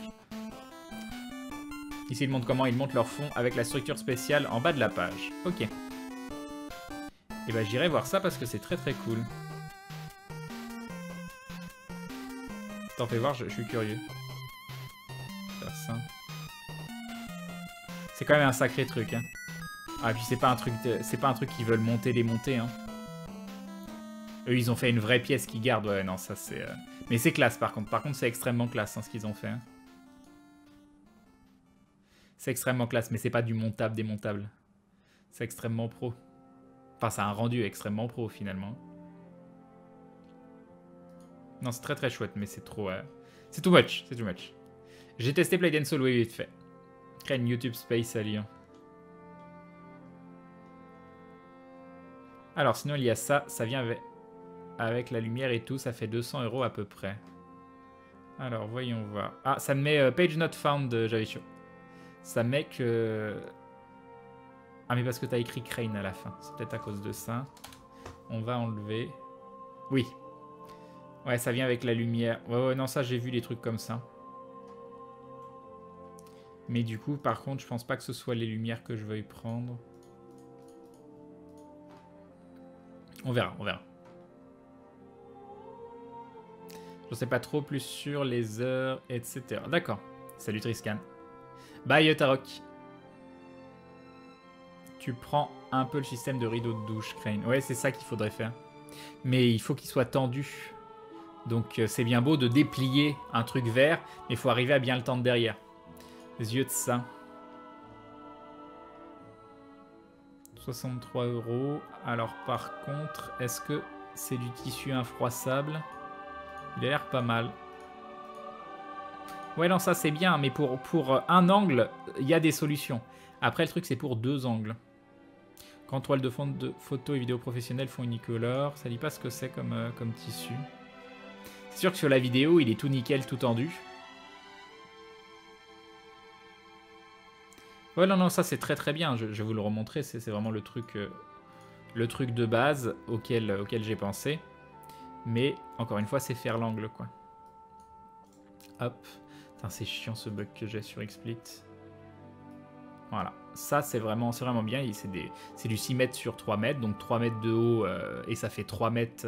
Ici, ils montrent comment ils montent leur fond avec la structure spéciale en bas de la page. Ok. Et bah j'irai voir ça parce que c'est très cool. T'en fais voir, je suis curieux. Faire ça. C'est quand même un sacré truc, hein. Ah, et puis c'est pas un truc qu'ils veulent monter, démonter, hein. Eux, ils ont fait une vraie pièce qui garde. Ouais, non, ça c'est... Mais c'est classe par contre. Par contre, c'est extrêmement classe hein, ce qu'ils ont fait. Hein. C'est extrêmement classe, mais c'est pas du montable démontable. C'est extrêmement pro. Enfin, c'est un rendu extrêmement pro finalement. Non, c'est très très chouette, mais c'est trop... C'est too much, c'est too much. J'ai testé Play Dance Soul, oui, vite fait. Crane YouTube Space à Lyon. Alors, sinon, il y a ça. Ça vient avec la lumière et tout. Ça fait 200 € à peu près. Alors, voyons voir. Ah, ça me met Page Not Found de Javitio. Ça met que... Ah, mais parce que t'as écrit Crane à la fin. C'est peut-être à cause de ça. On va enlever. Oui. Ouais, ça vient avec la lumière. Ouais, non, ça, j'ai vu des trucs comme ça. Mais du coup, par contre, je pense pas que ce soit les lumières que je veuille prendre. On verra, on verra. Je sais pas trop plus sur les heures, etc. D'accord. Salut Triscan. Bye Tarok. Tu prends un peu le système de rideau de douche, Crane. Ouais, c'est ça qu'il faudrait faire. Mais il faut qu'il soit tendu. Donc c'est bien beau de déplier un truc vert, mais il faut arriver à bien le tendre derrière. Les yeux de ça. 63 €. Alors par contre, est-ce que c'est du tissu infroissable? Il a l'air pas mal. Ouais, non, ça c'est bien, mais pour un angle, il y a des solutions. Après, le truc, c'est pour 2 angles. Quand toile de fond de photos et vidéos professionnelles font unicolore, ça dit pas ce que c'est comme tissu. C'est sûr que sur la vidéo, il est tout nickel, tout tendu. Ouais, non, non, ça c'est très très bien. Je vais vous le remontrer. C'est vraiment le truc de base auquel j'ai pensé. Mais encore une fois, c'est faire l'angle, quoi. Hop. C'est chiant ce bug que j'ai sur XSplit. Voilà. Ça, c'est vraiment bien. C'est du 6 mètres sur 3 mètres. Donc 3 mètres de haut et ça fait 3 mètres...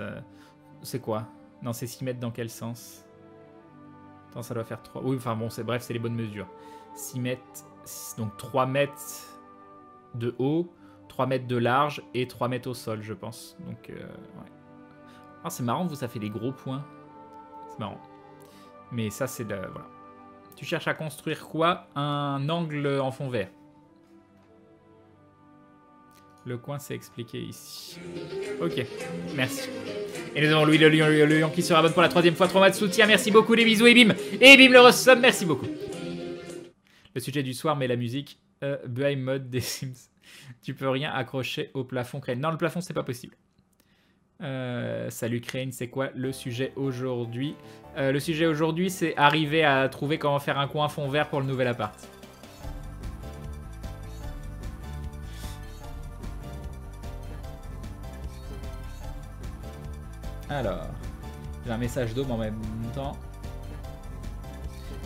c'est quoi? Non, c'est 6 mètres dans quel sens? Attends, ça doit faire 3... Oui, enfin bon, bref, c'est les bonnes mesures. 6 mètres... Donc 3 mètres de haut, 3 mètres de large et 3 mètres au sol, je pense. Donc, ouais. Ah, c'est marrant, ça fait des gros points. C'est marrant. Mais ça, c'est de... Voilà. Tu cherches à construire quoi? Un angle en fond vert. Le coin, c'est expliqué ici. Ok, merci. Et nous avons Louis le Lion qui se rabonne pour la 3e fois. 3 mois de soutien, merci beaucoup, les bisous et bim. Et bim le ressomme, merci beaucoup. Le sujet du soir, mais la musique, Behind Mode des Sims. Tu peux rien accrocher au plafond, Crane. Non, le plafond, c'est pas possible. Salut Crane, c'est quoi le sujet aujourd'hui? Le sujet aujourd'hui, c'est arriver à trouver comment faire un coin fond vert pour le nouvel appart. Alors, j'ai un message d'Aube en même temps.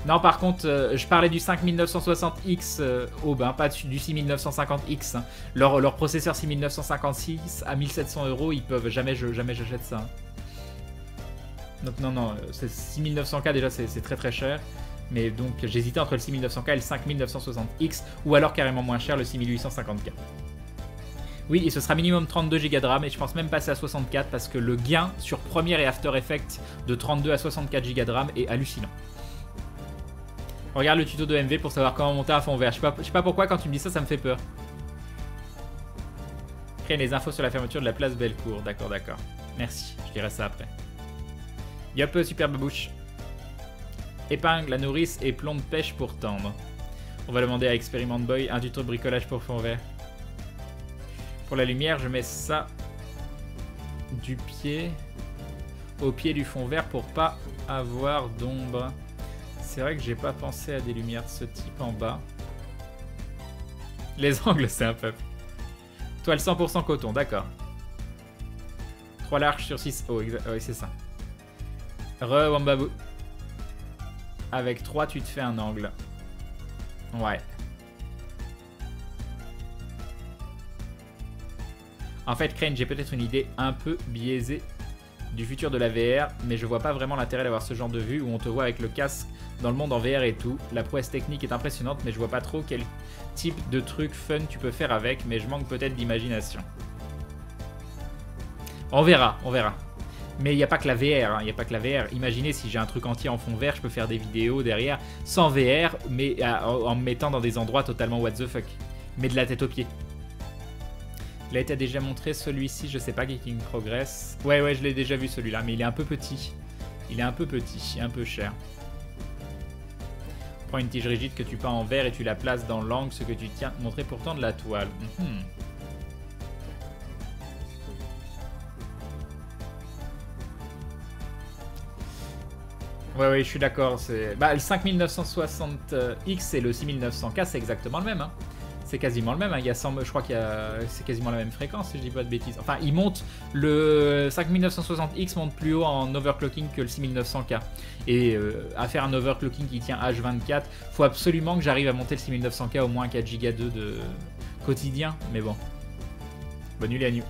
Non, par contre, je parlais du 5960X Aube, hein, pas du 6950X. Hein. Leur processeur 6956 à 1700 €, ils peuvent jamais j'achète ça. Hein. Donc non, c'est 6900K déjà, c'est très très cher. Mais donc j'hésitais entre le 6900K et le 5960X, ou alors carrément moins cher, le 6850K. Oui, et ce sera minimum 32 Go de RAM, et je pense même passer à 64 parce que le gain sur Premiere et After Effects de 32 à 64 Go de RAM est hallucinant. Regarde le tuto de MV pour savoir comment monter un fond vert. Je sais pas pourquoi quand tu me dis ça, ça me fait peur. Créer les infos sur la fermeture de la place Bellecour. D'accord, d'accord. Merci, je dirai ça après. Yop, super babouche. Épingle, la nourrice et plomb de pêche pour tendre. On va demander à Experiment Boy un tuto de bricolage pour fond vert. Pour la lumière, je mets ça du pied au pied du fond vert pour pas avoir d'ombre. C'est vrai que j'ai pas pensé à des lumières de ce type en bas. Les angles, c'est un peuple. Toile 100% coton, d'accord. 3 larges sur 6 hauts, oui, c'est ça. Wambabou. Avec 3, tu te fais un angle. Ouais. En fait, Crane, j'ai peut-être une idée un peu biaisée du futur de la VR, mais je vois pas vraiment l'intérêt d'avoir ce genre de vue où on te voit avec le casque dans le monde en VR et tout. La prouesse technique est impressionnante, mais je vois pas trop quel type de truc fun tu peux faire avec, mais je manque peut-être d'imagination. On verra, on verra. Mais il n'y a pas que la VR, hein, il n'y a pas que la VR. Imaginez si j'ai un truc entier en fond vert, je peux faire des vidéos derrière, sans VR, mais en me mettant dans des endroits totalement what the fuck. Mais de la tête aux pieds. Là, t'as déjà montré celui-ci, je sais pas, Geeking Progress. Ouais, je l'ai déjà vu celui-là, mais il est un peu petit. Il est un peu petit, un peu cher. Prends une tige rigide que tu peins en verre et tu la places dans l'angle, ce que tu tiens, montrer pourtant de la toile. Ouais, je suis d'accord. Bah, le 5960X et le 6900K, c'est exactement le même. Hein. C'est quasiment le même. Hein. Il y a 100, je crois c'est quasiment la même fréquence, si je dis pas de bêtises. Enfin, il monte. Le 5960X monte plus haut en overclocking que le 6900K. Et à faire un overclocking qui tient H24, faut absolument que j'arrive à monter le 6900K au moins 4 Go 2 de quotidien. Mais bon. Bonne nuit, la nuit.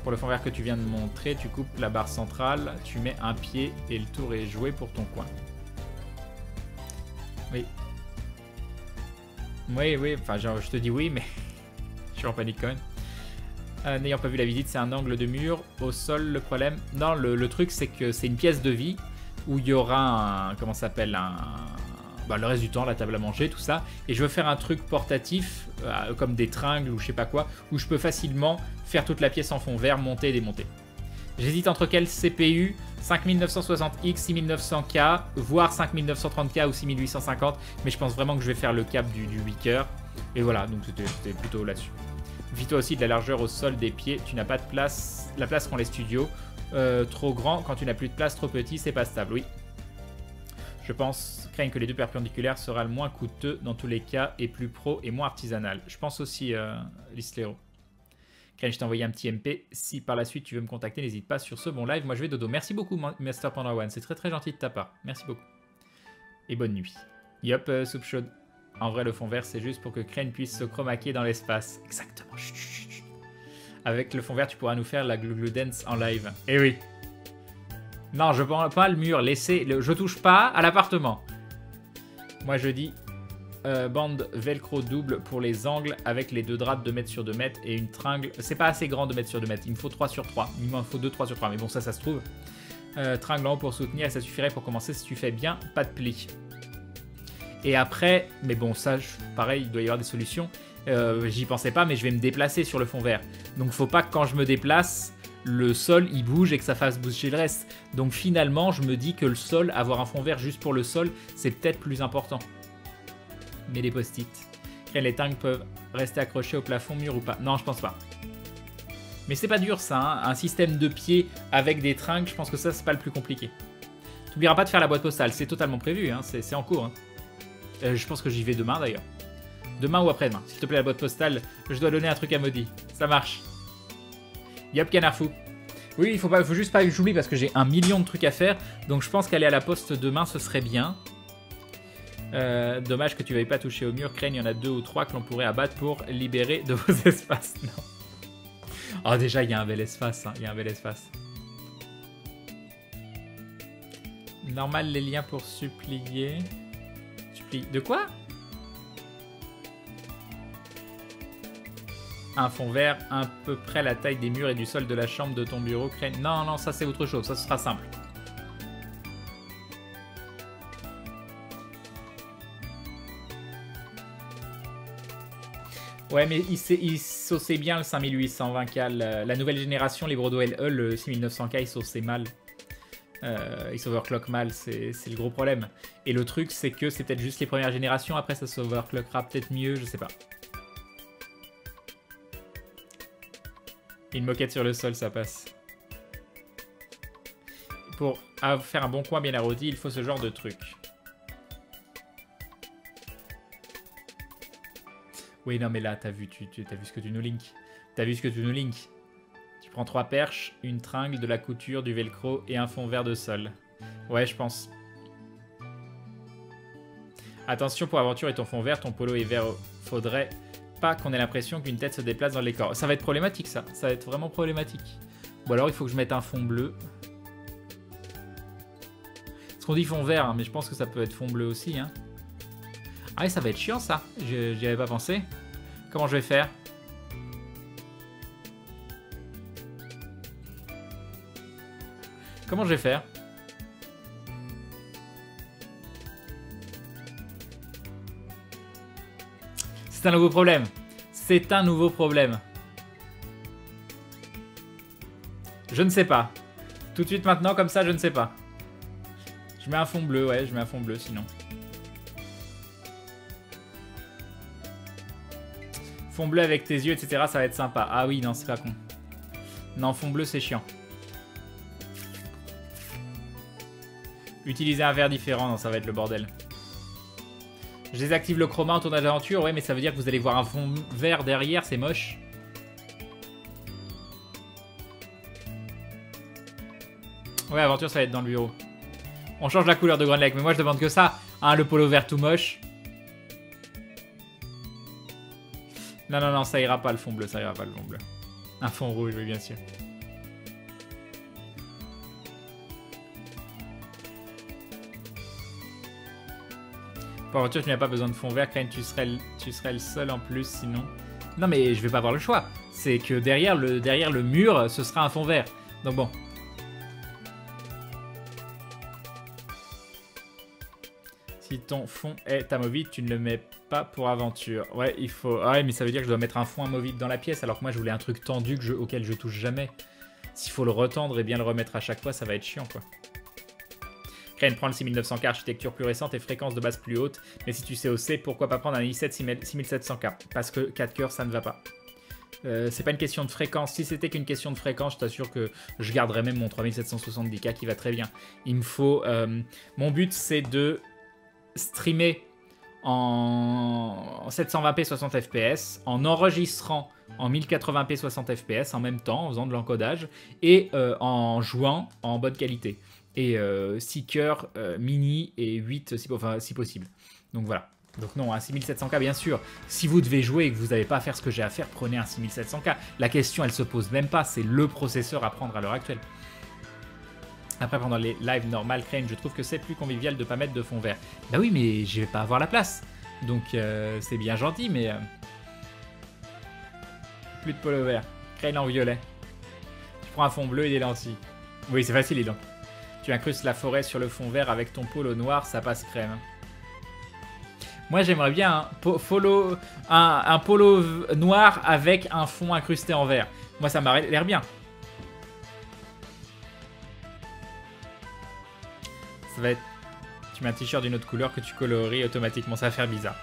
Pour le fond vert que tu viens de montrer, tu coupes la barre centrale, tu mets un pied et le tour est joué pour ton coin. Oui. Oui, enfin je te dis oui, mais je suis en panique quand même. N'ayant pas vu la visite, c'est un angle de mur au sol le problème. Non, le truc c'est que c'est une pièce de vie où il y aura un, comment ça s'appelle, le reste du temps, la table à manger, tout ça. Et je veux faire un truc portatif, comme des tringles ou je sais pas quoi, où je peux facilement faire toute la pièce en fond vert, monter et démonter. J'hésite entre quel CPU, 5960X, 6900K, voire 5930K ou 6850, mais je pense vraiment que je vais faire le cap du 8 coeurs. Et voilà, donc c'était plutôt là-dessus. Vis-toi aussi de la largeur au sol des pieds, tu n'as pas de place, la place qu'ont les studios. Trop grand, quand tu n'as plus de place, trop petit, c'est pas stable, oui. Je pense, craigne que les deux perpendiculaires sera le moins coûteux dans tous les cas, et plus pro et moins artisanal. Je pense aussi, Lislero. Craigne, je t'ai envoyé un petit MP. Si par la suite tu veux me contacter, n'hésite pas sur ce bon live. Moi je vais dodo. Merci beaucoup, Master Panda One. C'est très très gentil de ta part. Merci beaucoup. Et bonne nuit. Yup, soupe chaude. En vrai, le fond vert, c'est juste pour que Crane puisse se chromaquer dans l'espace. Exactement. Chut, chut, chut. Avec le fond vert, tu pourras nous faire la Glue Dance en live. Eh oui. Non, je prends pas le mur. Je touche pas à l'appartement. Moi, je dis bande velcro double pour les angles avec les deux draps de 2 mètres sur 2 mètres et une tringle. C'est pas assez grand 2 mètres sur 2 mètres. Il me faut 3 sur 3. Il m'en faut 2, 3 sur 3. Mais bon, ça se trouve. Tringle en haut pour soutenir et ça suffirait pour commencer si tu fais bien. Pas de pli. Et après, mais bon, ça, pareil, il doit y avoir des solutions. J'y pensais pas, mais je vais me déplacer sur le fond vert. Donc, faut pas que quand je me déplace, le sol il bouge et que ça fasse bouger le reste. Donc finalement je me dis que le sol, avoir un fond vert juste pour le sol, c'est peut-être plus important. Mais les post-it. Les tangles peuvent rester accrochés au plafond, mur ou pas? Non, je pense pas. Mais c'est pas dur ça, hein. Un système de pieds avec des tringles, je pense que ça c'est pas le plus compliqué. T'oublieras pas de faire la boîte postale, c'est totalement prévu, hein. C'est en cours. Hein. Je pense que j'y vais demain d'ailleurs. Demain ou après-demain. S'il te plaît, la boîte postale, je dois donner un truc à Maudit. Ça marche. Yop, canard fou. Oui, il faut juste pas que j'oublie parce que j'ai 1 million de trucs à faire. Donc je pense qu'aller à la poste demain, ce serait bien. Dommage que tu veuilles pas toucher au mur. Craigne, il y en a 2 ou 3 que l'on pourrait abattre pour libérer de vos espaces. Non. Oh, déjà, il y a un bel espace. Hein. Il y a un bel espace. Normal, les liens pour supplier. De quoi? Un fond vert à peu près la taille des murs et du sol de la chambre de ton bureau. Non, non, ça c'est autre chose, ça ce sera simple. Ouais, mais il sauçait bien le 5820K. La nouvelle génération, les Brodo LE, le 6900K, il sauçait mal. Il s'overclock mal, c'est le gros problème. Et le truc, c'est que c'est peut-être juste les premières générations, après ça s'overclockera peut-être mieux, je sais pas. Une moquette sur le sol, ça passe. Pour faire un bon coin bien arrondi, il faut ce genre de truc. Oui, non, mais là, t'as vu ce que tu nous links. T'as vu ce que tu nous links. Tu prends 3 perches, une tringle, de la couture, du velcro et un fond vert de sol. Ouais, je pense. Attention, pour aventure et ton fond vert, ton polo est vert. Faudrait pas qu'on ait l'impression qu'une tête se déplace dans le décor. Ça va être problématique, ça. Ça va être vraiment problématique. Ou alors, il faut que je mette un fond bleu. Parce qu'on dit fond vert, hein, mais je pense que ça peut être fond bleu aussi. Hein. Ah, et ça va être chiant, ça. J'y avais pas pensé. Comment je vais faire? Comment je vais faire? C'est un nouveau problème. C'est un nouveau problème. Je ne sais pas. Tout de suite maintenant, comme ça, je ne sais pas. Je mets un fond bleu, ouais, je mets un fond bleu sinon. Fond bleu avec tes yeux, etc. Ça va être sympa. Ah oui, non, c'est pas con. Non, fond bleu, c'est chiant. Utiliser un vert différent, non, ça va être le bordel. Je désactive le chroma en tournage d'aventure. Ouais, mais ça veut dire que vous allez voir un fond vert derrière, c'est moche. Ouais, aventure, ça va être dans le bureau. On change la couleur de Grand Lake, mais moi je demande que ça. Hein, le polo vert tout moche. Non, non, non, ça ira pas le fond bleu, ça ira pas le fond bleu. Un fond rouge, oui, bien sûr. Pour aventure, tu n'as pas besoin de fond vert, Crane, tu serais le seul en plus sinon. Non, mais je vais pas avoir le choix. C'est que derrière le mur, ce sera un fond vert. Donc bon. Si ton fond est amovible, tu ne le mets pas pour aventure. Ouais, il faut... Ah ouais, mais ça veut dire que je dois mettre un fond amovible dans la pièce, alors que moi, je voulais un truc tendu auquel je touche jamais. S'il faut le retendre et bien le remettre à chaque fois, ça va être chiant, quoi. Crane prend le 6900K, architecture plus récente et fréquence de base plus haute. Mais si tu sais OC, pourquoi pas prendre un i7 6700K? Parce que 4 cœurs, ça ne va pas. C'est pas une question de fréquence. Si c'était qu'une question de fréquence, je t'assure que je garderais même mon 3770K qui va très bien. Il me faut... mon but, c'est de streamer en 720p 60 fps, en enregistrant en 1080p 60 fps en même temps, en faisant de l'encodage, et en jouant en bonne qualité. Et 6 cœurs mini et 8 si possible. Donc voilà. Donc non, un 6700K bien sûr. Si vous devez jouer et que vous n'avez pas à faire ce que j'ai à faire, prenez un 6700K. La question, elle se pose même pas. C'est le processeur à prendre à l'heure actuelle. Après, pendant les lives normales, Crane, je trouve que c'est plus convivial de pas mettre de fond vert. Bah oui, mais je vais pas avoir la place. Donc c'est bien gentil, mais... Plus de polo vert. Crane en violet. Tu prends un fond bleu et des lentilles. Oui, c'est facile, les dents. Tu incrustes la forêt sur le fond vert avec ton polo noir, ça passe crème. Moi, j'aimerais bien un polo noir avec un fond incrusté en vert. Moi, ça m'a l'air bien. Ça va être... Tu mets un t-shirt d'une autre couleur que tu colories automatiquement, ça va faire bizarre.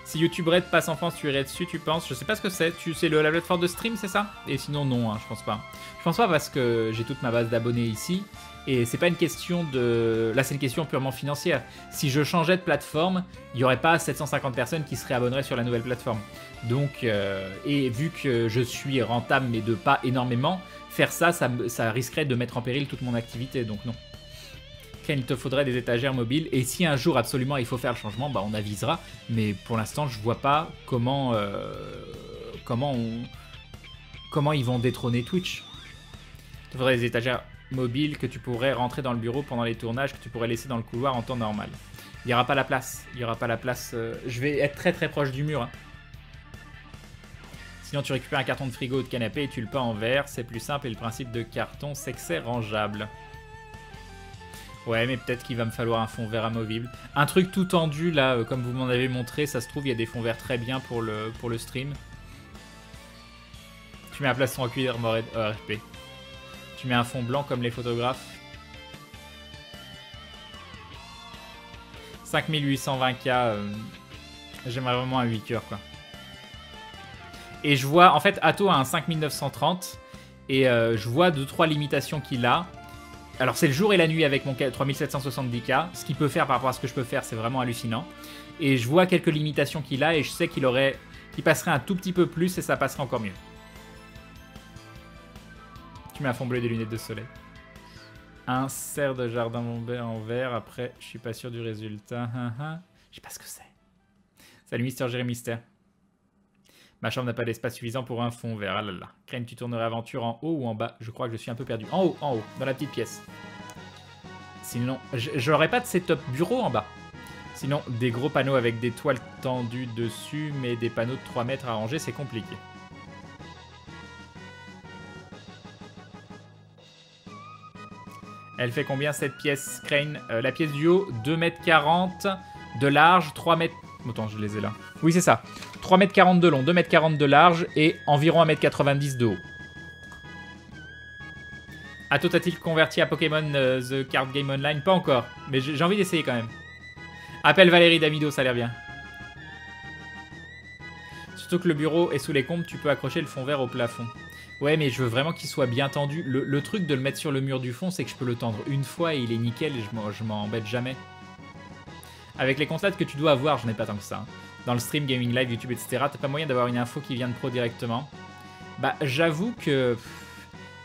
Si YouTube Red passe en France, tu irais dessus, tu penses? Je sais pas ce que c'est. C'est la plateforme de stream, c'est ça? Et sinon, non, hein, je pense pas. Je pense pas parce que j'ai toute ma base d'abonnés ici. Et c'est pas une question de... Là, c'est une question purement financière. Si je changeais de plateforme, il n'y aurait pas 750 personnes qui seraient abonnées sur la nouvelle plateforme. Donc, et vu que je suis rentable, mais de pas énormément, faire ça, ça risquerait de mettre en péril toute mon activité. Donc, non. Il te faudrait des étagères mobiles. Et si un jour, absolument, il faut faire le changement, bah, on avisera. Mais pour l'instant, je vois pas comment ils vont détrôner Twitch. Il te faudrait des étagères mobiles que tu pourrais rentrer dans le bureau pendant les tournages, que tu pourrais laisser dans le couloir en temps normal. Il n'y aura pas la place. Il n'y aura pas la place. Je vais être très très proche du mur. Hein. Sinon, tu récupères un carton de frigo ou de canapé et tu le peins en verre. C'est plus simple et le principe de carton, c'est que c'est rangeable. Ouais, mais peut-être qu'il va me falloir un fond vert amovible. Un truc tout tendu, là, comme vous m'en avez montré, ça se trouve, il y a des fonds verts très bien pour le stream. Tu mets un plastron en cuir Mored RP. Tu mets un fond blanc comme les photographes. 5820K, j'aimerais vraiment un 8 cœurs, quoi. Et je vois, en fait, Atto a un 5930, et je vois 2-3 limitations qu'il a. Alors c'est le jour et la nuit avec mon 3770K, ce qu'il peut faire par rapport à ce que je peux faire, c'est vraiment hallucinant. Et je vois quelques limitations qu'il a et je sais qu'il passerait un tout petit peu plus et ça passerait encore mieux. Tu mets un fond bleu et des lunettes de soleil. Un cerf de jardin en vert, après je suis pas sûr du résultat. Je sais pas ce que c'est. Salut Mister Jerry Mister. Ma chambre n'a pas d'espace suffisant pour un fond vert. Ah là là. Crane, tu tournerais aventure en haut ou en bas? Je crois que je suis un peu perdu. En haut, dans la petite pièce. Sinon, j'aurais pas de setup bureau en bas. Sinon, des gros panneaux avec des toiles tendues dessus, mais des panneaux de 3 mètres à ranger, c'est compliqué. Elle fait combien cette pièce, Crane? La pièce du haut, 2,40 m de large, 3 m... Attends, je les ai là. Oui, c'est ça. 3,40 m de long, 2,40 m de large et environ 1,90 m de haut. Atto t'a-t-il converti à Pokémon The Card Game Online? Pas encore, mais j'ai envie d'essayer quand même. Appelle Valérie Damido, ça a l'air bien. Surtout que le bureau est sous les combles, tu peux accrocher le fond vert au plafond. Ouais, mais je veux vraiment qu'il soit bien tendu. Le truc de le mettre sur le mur du fond, c'est que je peux le tendre une fois et il est nickel et je m'embête jamais. Avec les contacts que tu dois avoir, j'en ai pas tant que ça. Hein. Dans le stream, gaming live, YouTube, etc., t'as pas moyen d'avoir une info qui vient de pro directement. Bah, j'avoue que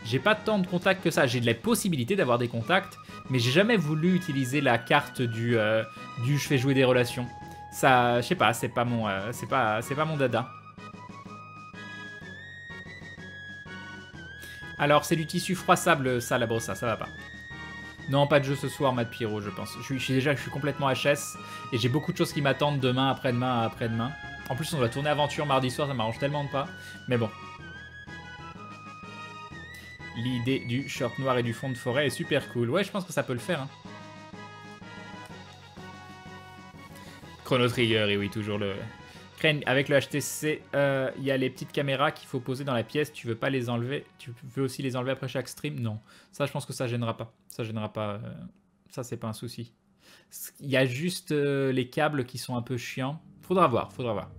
j'ai pas tant de contacts que ça. J'ai de la possibilité d'avoir des contacts, mais j'ai jamais voulu utiliser la carte du je fais jouer des relations. Ça, je sais pas, c'est pas mon dada. Alors, c'est du tissu froissable, ça, la brossa, ça va pas. Non, pas de jeu ce soir, Matt Pyro, je pense. Je suis complètement HS et j'ai beaucoup de choses qui m'attendent demain, après-demain, après-demain. En plus, on doit tourner aventure mardi soir, ça m'arrange tellement de pas. Mais bon. L'idée du short noir et du fond de forêt est super cool. Ouais, je pense que ça peut le faire. Hein. Chrono Trigger, et oui, toujours le... Crane, avec le HTC, il y a les petites caméras qu'il faut poser dans la pièce. Tu veux pas les enlever? Tu veux aussi les enlever après chaque stream? Non. Ça, je pense que ça gênera pas. Ça gênera pas. Ça, c'est pas un souci. Il y a juste les câbles qui sont un peu chiants. Faudra voir, faudra voir.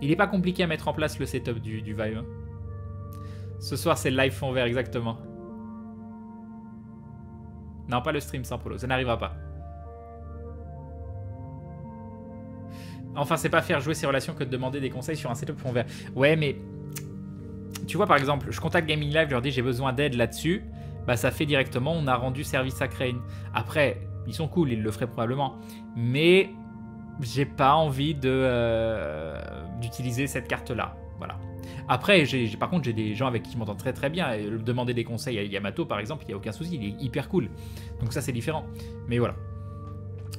Il n'est pas compliqué à mettre en place le setup du Vive. Hein. Ce soir, c'est le live fond vert, exactement. Non, pas le stream sans polo. Ça n'arrivera pas. Enfin, c'est pas faire jouer ses relations que de demander des conseils sur un setup fond vert. Ouais, mais... Tu vois, par exemple, je contacte Gaming Live, je leur dis j'ai besoin d'aide là-dessus. Bah, ça fait directement, on a rendu service à Crane. Après, ils sont cool, ils le feraient probablement. Mais j'ai pas envie d'utiliser cette carte-là. Voilà. Après, par contre, j'ai des gens avec qui je m'entends très très bien. Et demander des conseils à Yamato, par exemple, il n'y a aucun souci, il est hyper cool. Donc ça, c'est différent. Mais voilà.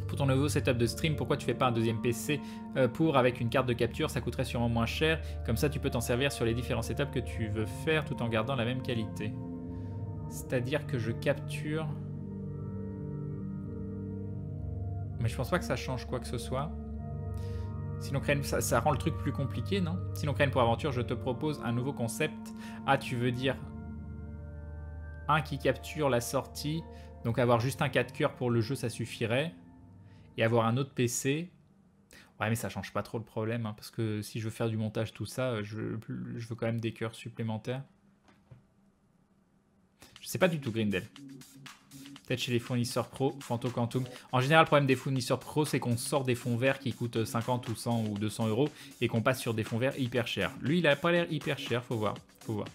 Pour ton nouveau setup de stream, pourquoi tu fais pas un deuxième PC avec une carte de capture? Ça coûterait sûrement moins cher. Comme ça, tu peux t'en servir sur les différents setups que tu veux faire tout en gardant la même qualité. C'est-à-dire que je capture... Mais je pense pas que ça change quoi que ce soit. Sinon, Crane, ça rend le truc plus compliqué, non? Sinon, Crane pour aventure, je te propose un nouveau concept. Ah, tu veux dire un qui capture la sortie. Donc avoir juste un 4 cœurs pour le jeu, ça suffirait. Et avoir un autre PC. Ouais, mais ça change pas trop le problème. Hein, parce que si je veux faire du montage, tout ça, je veux quand même des cœurs supplémentaires. Je sais pas du tout, Grindel. Peut-être chez les fournisseurs pro, Fanto Quantum. En général, le problème des fournisseurs pro, c'est qu'on sort des fonds verts qui coûtent 50 ou 100 ou 200 euros et qu'on passe sur des fonds verts hyper chers. Lui, il a pas l'air hyper cher, faut voir. Faut voir.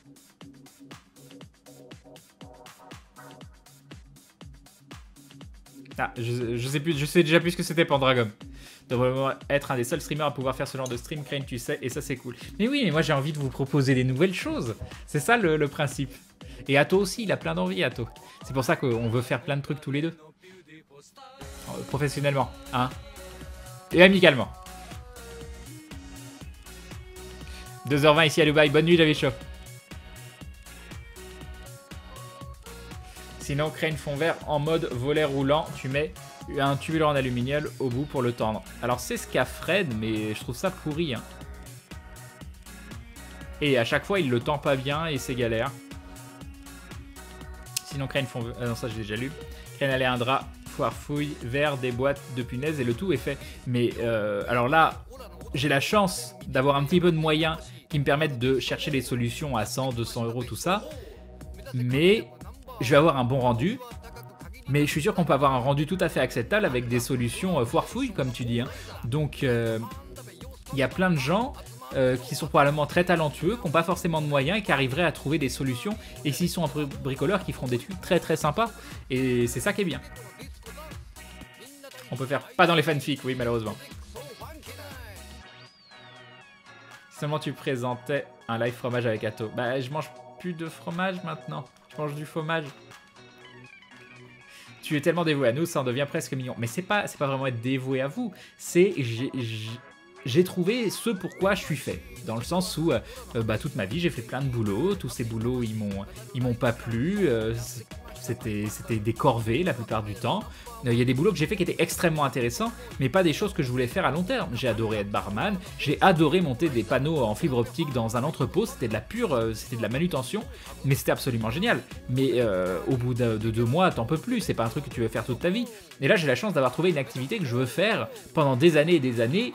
Ah, je sais déjà plus ce que c'était Pendragon. Devrait être un des seuls streamers à pouvoir faire ce genre de stream, Crane, tu sais, et ça c'est cool. Mais oui, mais moi j'ai envie de vous proposer des nouvelles choses. C'est ça le principe. Et Atto aussi, il a plein d'envie, Atto. C'est pour ça qu'on veut faire plein de trucs tous les deux. Professionnellement, hein. Et amicalement. 2h20 ici à Dubaï. Bonne nuit, j'avais chaud. Sinon, Crane fond vert en mode volet roulant. Tu mets un tubuleur en aluminium au bout pour le tendre. Alors, c'est ce qu'a Fred, mais je trouve ça pourri. Hein. Et à chaque fois, il le tend pas bien et c'est galère. Sinon, Crane fond vert... non, ça, j'ai déjà lu. Crane allait un drap, foire fouille, vert, des boîtes de punaises et le tout est fait. Mais alors là, j'ai la chance d'avoir un petit peu de moyens qui me permettent de chercher des solutions à 100, 200 euros, tout ça. Mais... je vais avoir un bon rendu, mais je suis sûr qu'on peut avoir un rendu tout à fait acceptable avec des solutions foire-fouille, comme tu dis. Hein. Donc, il y a plein de gens qui sont probablement très talentueux, qui n'ont pas forcément de moyens et qui arriveraient à trouver des solutions. Et s'ils sont un bricoleurs, qui feront des trucs très très sympas. Et c'est ça qui est bien. On peut faire pas dans les fanfics, oui, malheureusement. Seulement tu présentais un live fromage avec Atto. Bah, je mange plus de fromage maintenant. Je mange du fromage. Tu es tellement dévoué à nous, ça en devient presque mignon. Mais c'est pas vraiment être dévoué à vous. C'est j'ai trouvé ce pourquoi je suis fait. Dans le sens où toute ma vie j'ai fait plein de boulots. Tous ces boulots ils m'ont pas plu. C'était des corvées la plupart du temps. Il y a des boulots que j'ai fait qui étaient extrêmement intéressants, mais pas des choses que je voulais faire à long terme. J'ai adoré être barman, j'ai adoré monter des panneaux en fibre optique dans un entrepôt, c'était de la pure, c'était de la manutention, mais c'était absolument génial. Mais au bout de 2 mois, t'en peux plus, c'est pas un truc que tu veux faire toute ta vie. Et là, j'ai la chance d'avoir trouvé une activité que je veux faire pendant des années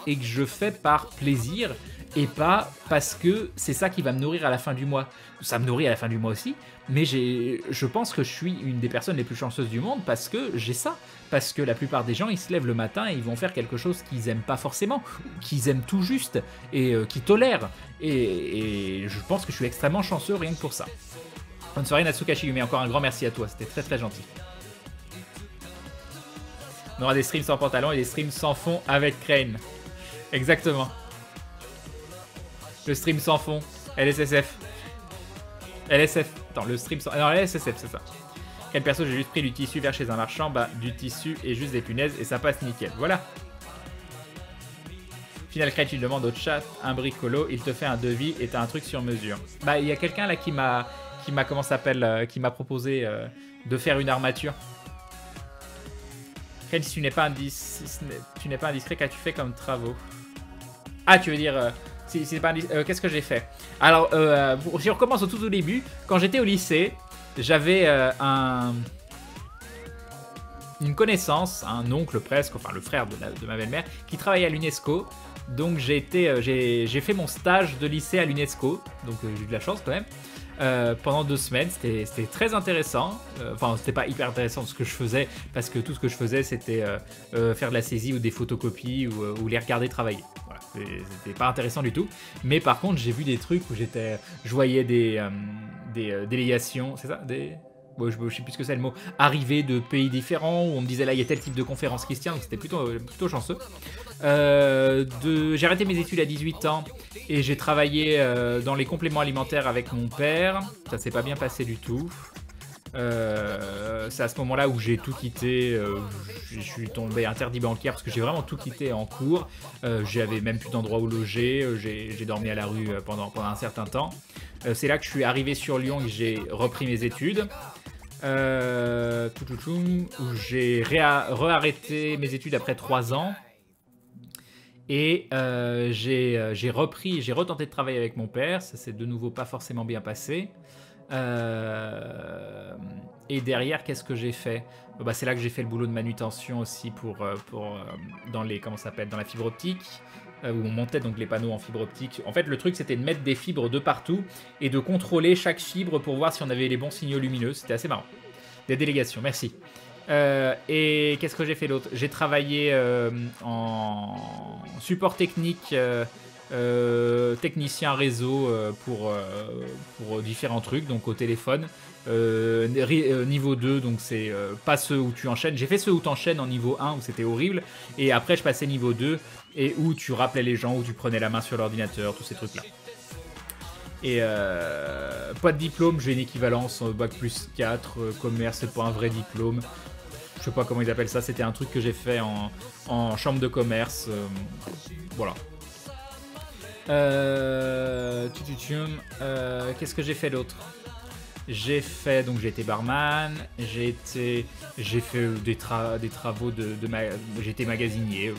et que je fais par plaisir, et pas parce que c'est ça qui va me nourrir à la fin du mois. Ça me nourrit à la fin du mois aussi, mais je pense que je suis une des personnes les plus chanceuses du monde parce que j'ai ça. Parce que la plupart des gens, ils se lèvent le matin et ils vont faire quelque chose qu'ils aiment pas forcément, qu'ils aiment tout juste et qui tolèrent. Et je pense que je suis extrêmement chanceux rien que pour ça. Bonne soirée Natsukashi, mais encore un grand merci à toi, c'était très très gentil. On aura des streams sans pantalon et des streams sans fond avec Crane. Exactement. Le stream sans fond. LSSF. LSF. Attends, le stream sans... Non, LSSF, c'est ça. Quel perso, j'ai juste pris du tissu vers chez un marchand. Bah, du tissu et juste des punaises et ça passe nickel. Voilà. Final Crate, tu demandes au chat un bricolo. Il te fait un devis et t'as un truc sur mesure. Bah, il y a quelqu'un là qui m'a... comment ça s'appelle, qui m'a proposé de faire une armature. Crane, si tu n'es pas indiscret, qu'as-tu fait comme travaux? Ah, tu veux dire... qu'est-ce que j'ai fait? Alors, si on recommence au tout début, quand j'étais au lycée, j'avais une connaissance, un oncle presque, enfin le frère de ma belle-mère, qui travaillait à l'UNESCO. Donc j'ai fait mon stage de lycée à l'UNESCO, donc j'ai eu de la chance quand même. Pendant 2 semaines, c'était très intéressant. Enfin, c'était pas hyper intéressant ce que je faisais, parce que tout ce que je faisais, c'était faire de la saisie ou des photocopies ou les regarder travailler. Voilà, c'était pas intéressant du tout. Mais par contre, j'ai vu des trucs où je voyais des délégations, c'est ça, bon, je sais plus ce que c'est le mot, arriver de pays différents, où on me disait là il y a tel type de conférence qui se tient, donc c'était plutôt chanceux. J'ai arrêté mes études à 18 ans et j'ai travaillé dans les compléments alimentaires avec mon père. Ça s'est pas bien passé du tout. C'est à ce moment-là où j'ai tout quitté. Je suis tombé interdit bancaire parce que j'ai vraiment tout quitté en cours. J'avais même plus d'endroit où loger. J'ai dormi à la rue pendant un certain temps. C'est là que je suis arrivé sur Lyon et que j'ai repris mes études. Où j'ai re-arrêté mes études après 3 ans. Et j'ai retenté de travailler avec mon père. Ça s'est de nouveau pas forcément bien passé. Et derrière, qu'est-ce que j'ai fait? Bah, c'est là que j'ai fait le boulot de manutention aussi dans la fibre optique, où on montait donc les panneaux en fibre optique. En fait, le truc, c'était de mettre des fibres de partout et de contrôler chaque fibre pour voir si on avait les bons signaux lumineux. C'était assez marrant. Des délégations, merci. Et qu'est-ce que j'ai fait d'autre? J'ai travaillé en support technique, technicien réseau pour différents trucs, donc au téléphone. Niveau 2, donc c'est pas ceux où tu enchaînes. J'ai fait ceux où tu enchaînes en niveau 1 où c'était horrible. Et après, je passais niveau 2 et où tu rappelais les gens, où tu prenais la main sur l'ordinateur, tous ces trucs-là. Et pas de diplôme, j'ai une équivalence bac plus 4, commerce, c'est pas un vrai diplôme. Je sais pas comment ils appellent ça, c'était un truc que j'ai fait en chambre de commerce. Voilà. Qu'est-ce que j'ai fait d'autre? J'ai été barman, j'ai fait des travaux j'étais magasinier.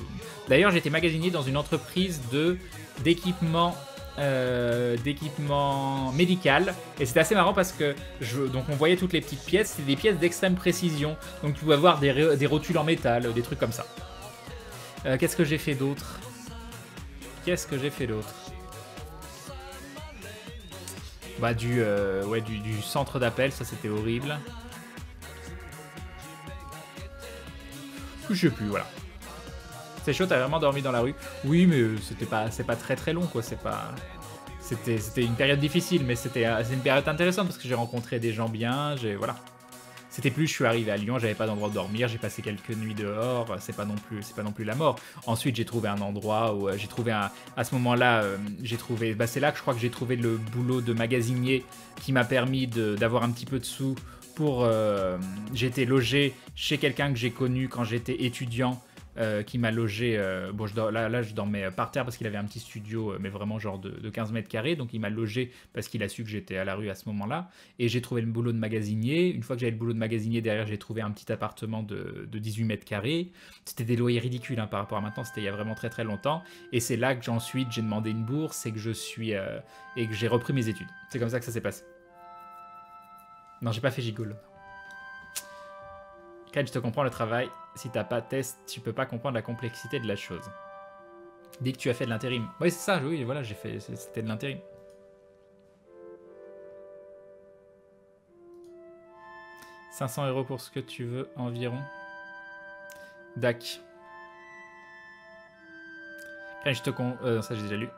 D'ailleurs, j'étais magasinier dans une entreprise d'équipement médical, et c'était assez marrant parce que donc on voyait toutes les petites pièces, c'était des pièces d'extrême précision, donc tu pouvais avoir des rotules en métal, des trucs comme ça. Qu'est-ce que j'ai fait d'autre? Bah du centre d'appel, ça c'était horrible. Je sais plus, voilà. C'est chaud, t'as vraiment dormi dans la rue? Oui, mais c'est pas très très long, quoi. C'était une période difficile, mais c'est une période intéressante parce que j'ai rencontré des gens bien, voilà. C'était plus, je suis arrivé à Lyon, j'avais pas d'endroit de dormir, j'ai passé quelques nuits dehors, c'est pas non plus la mort. Ensuite, j'ai trouvé un endroit où à ce moment-là, c'est là que je crois que j'ai trouvé le boulot de magasinier qui m'a permis d'avoir un petit peu de sous pour... J'étais logé chez quelqu'un que j'ai connu quand j'étais étudiant qui m'a logé. Bon, là, je dormais par terre parce qu'il avait un petit studio, mais vraiment genre de 15 mètres carrés. Donc, il m'a logé parce qu'il a su que j'étais à la rue à ce moment-là. Et j'ai trouvé le boulot de magasinier. Une fois que j'avais le boulot de magasinier, derrière, j'ai trouvé un petit appartement de 18 mètres carrés. C'était des loyers ridicules hein, par rapport à maintenant. C'était il y a vraiment très très longtemps. Et c'est là que ensuite j'ai demandé une bourse et que et que j'ai repris mes études. C'est comme ça que ça s'est passé. Non, j'ai pas fait Gigolo. Quand je te comprends le travail, si t'as pas test, tu peux pas comprendre la complexité de la chose. Dès que tu as fait de l'intérim. Oui, c'est ça, oui, voilà, j'ai fait, c'était de l'intérim. « 500 € pour ce que tu veux, environ. » Dac. Quand je te ça j'ai déjà lu.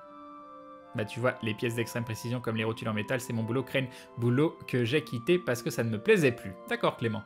Bah tu vois, les pièces d'extrême précision comme les rotules en métal, c'est mon boulot. Crane, boulot que j'ai quitté parce que ça ne me plaisait plus. D'accord Clément.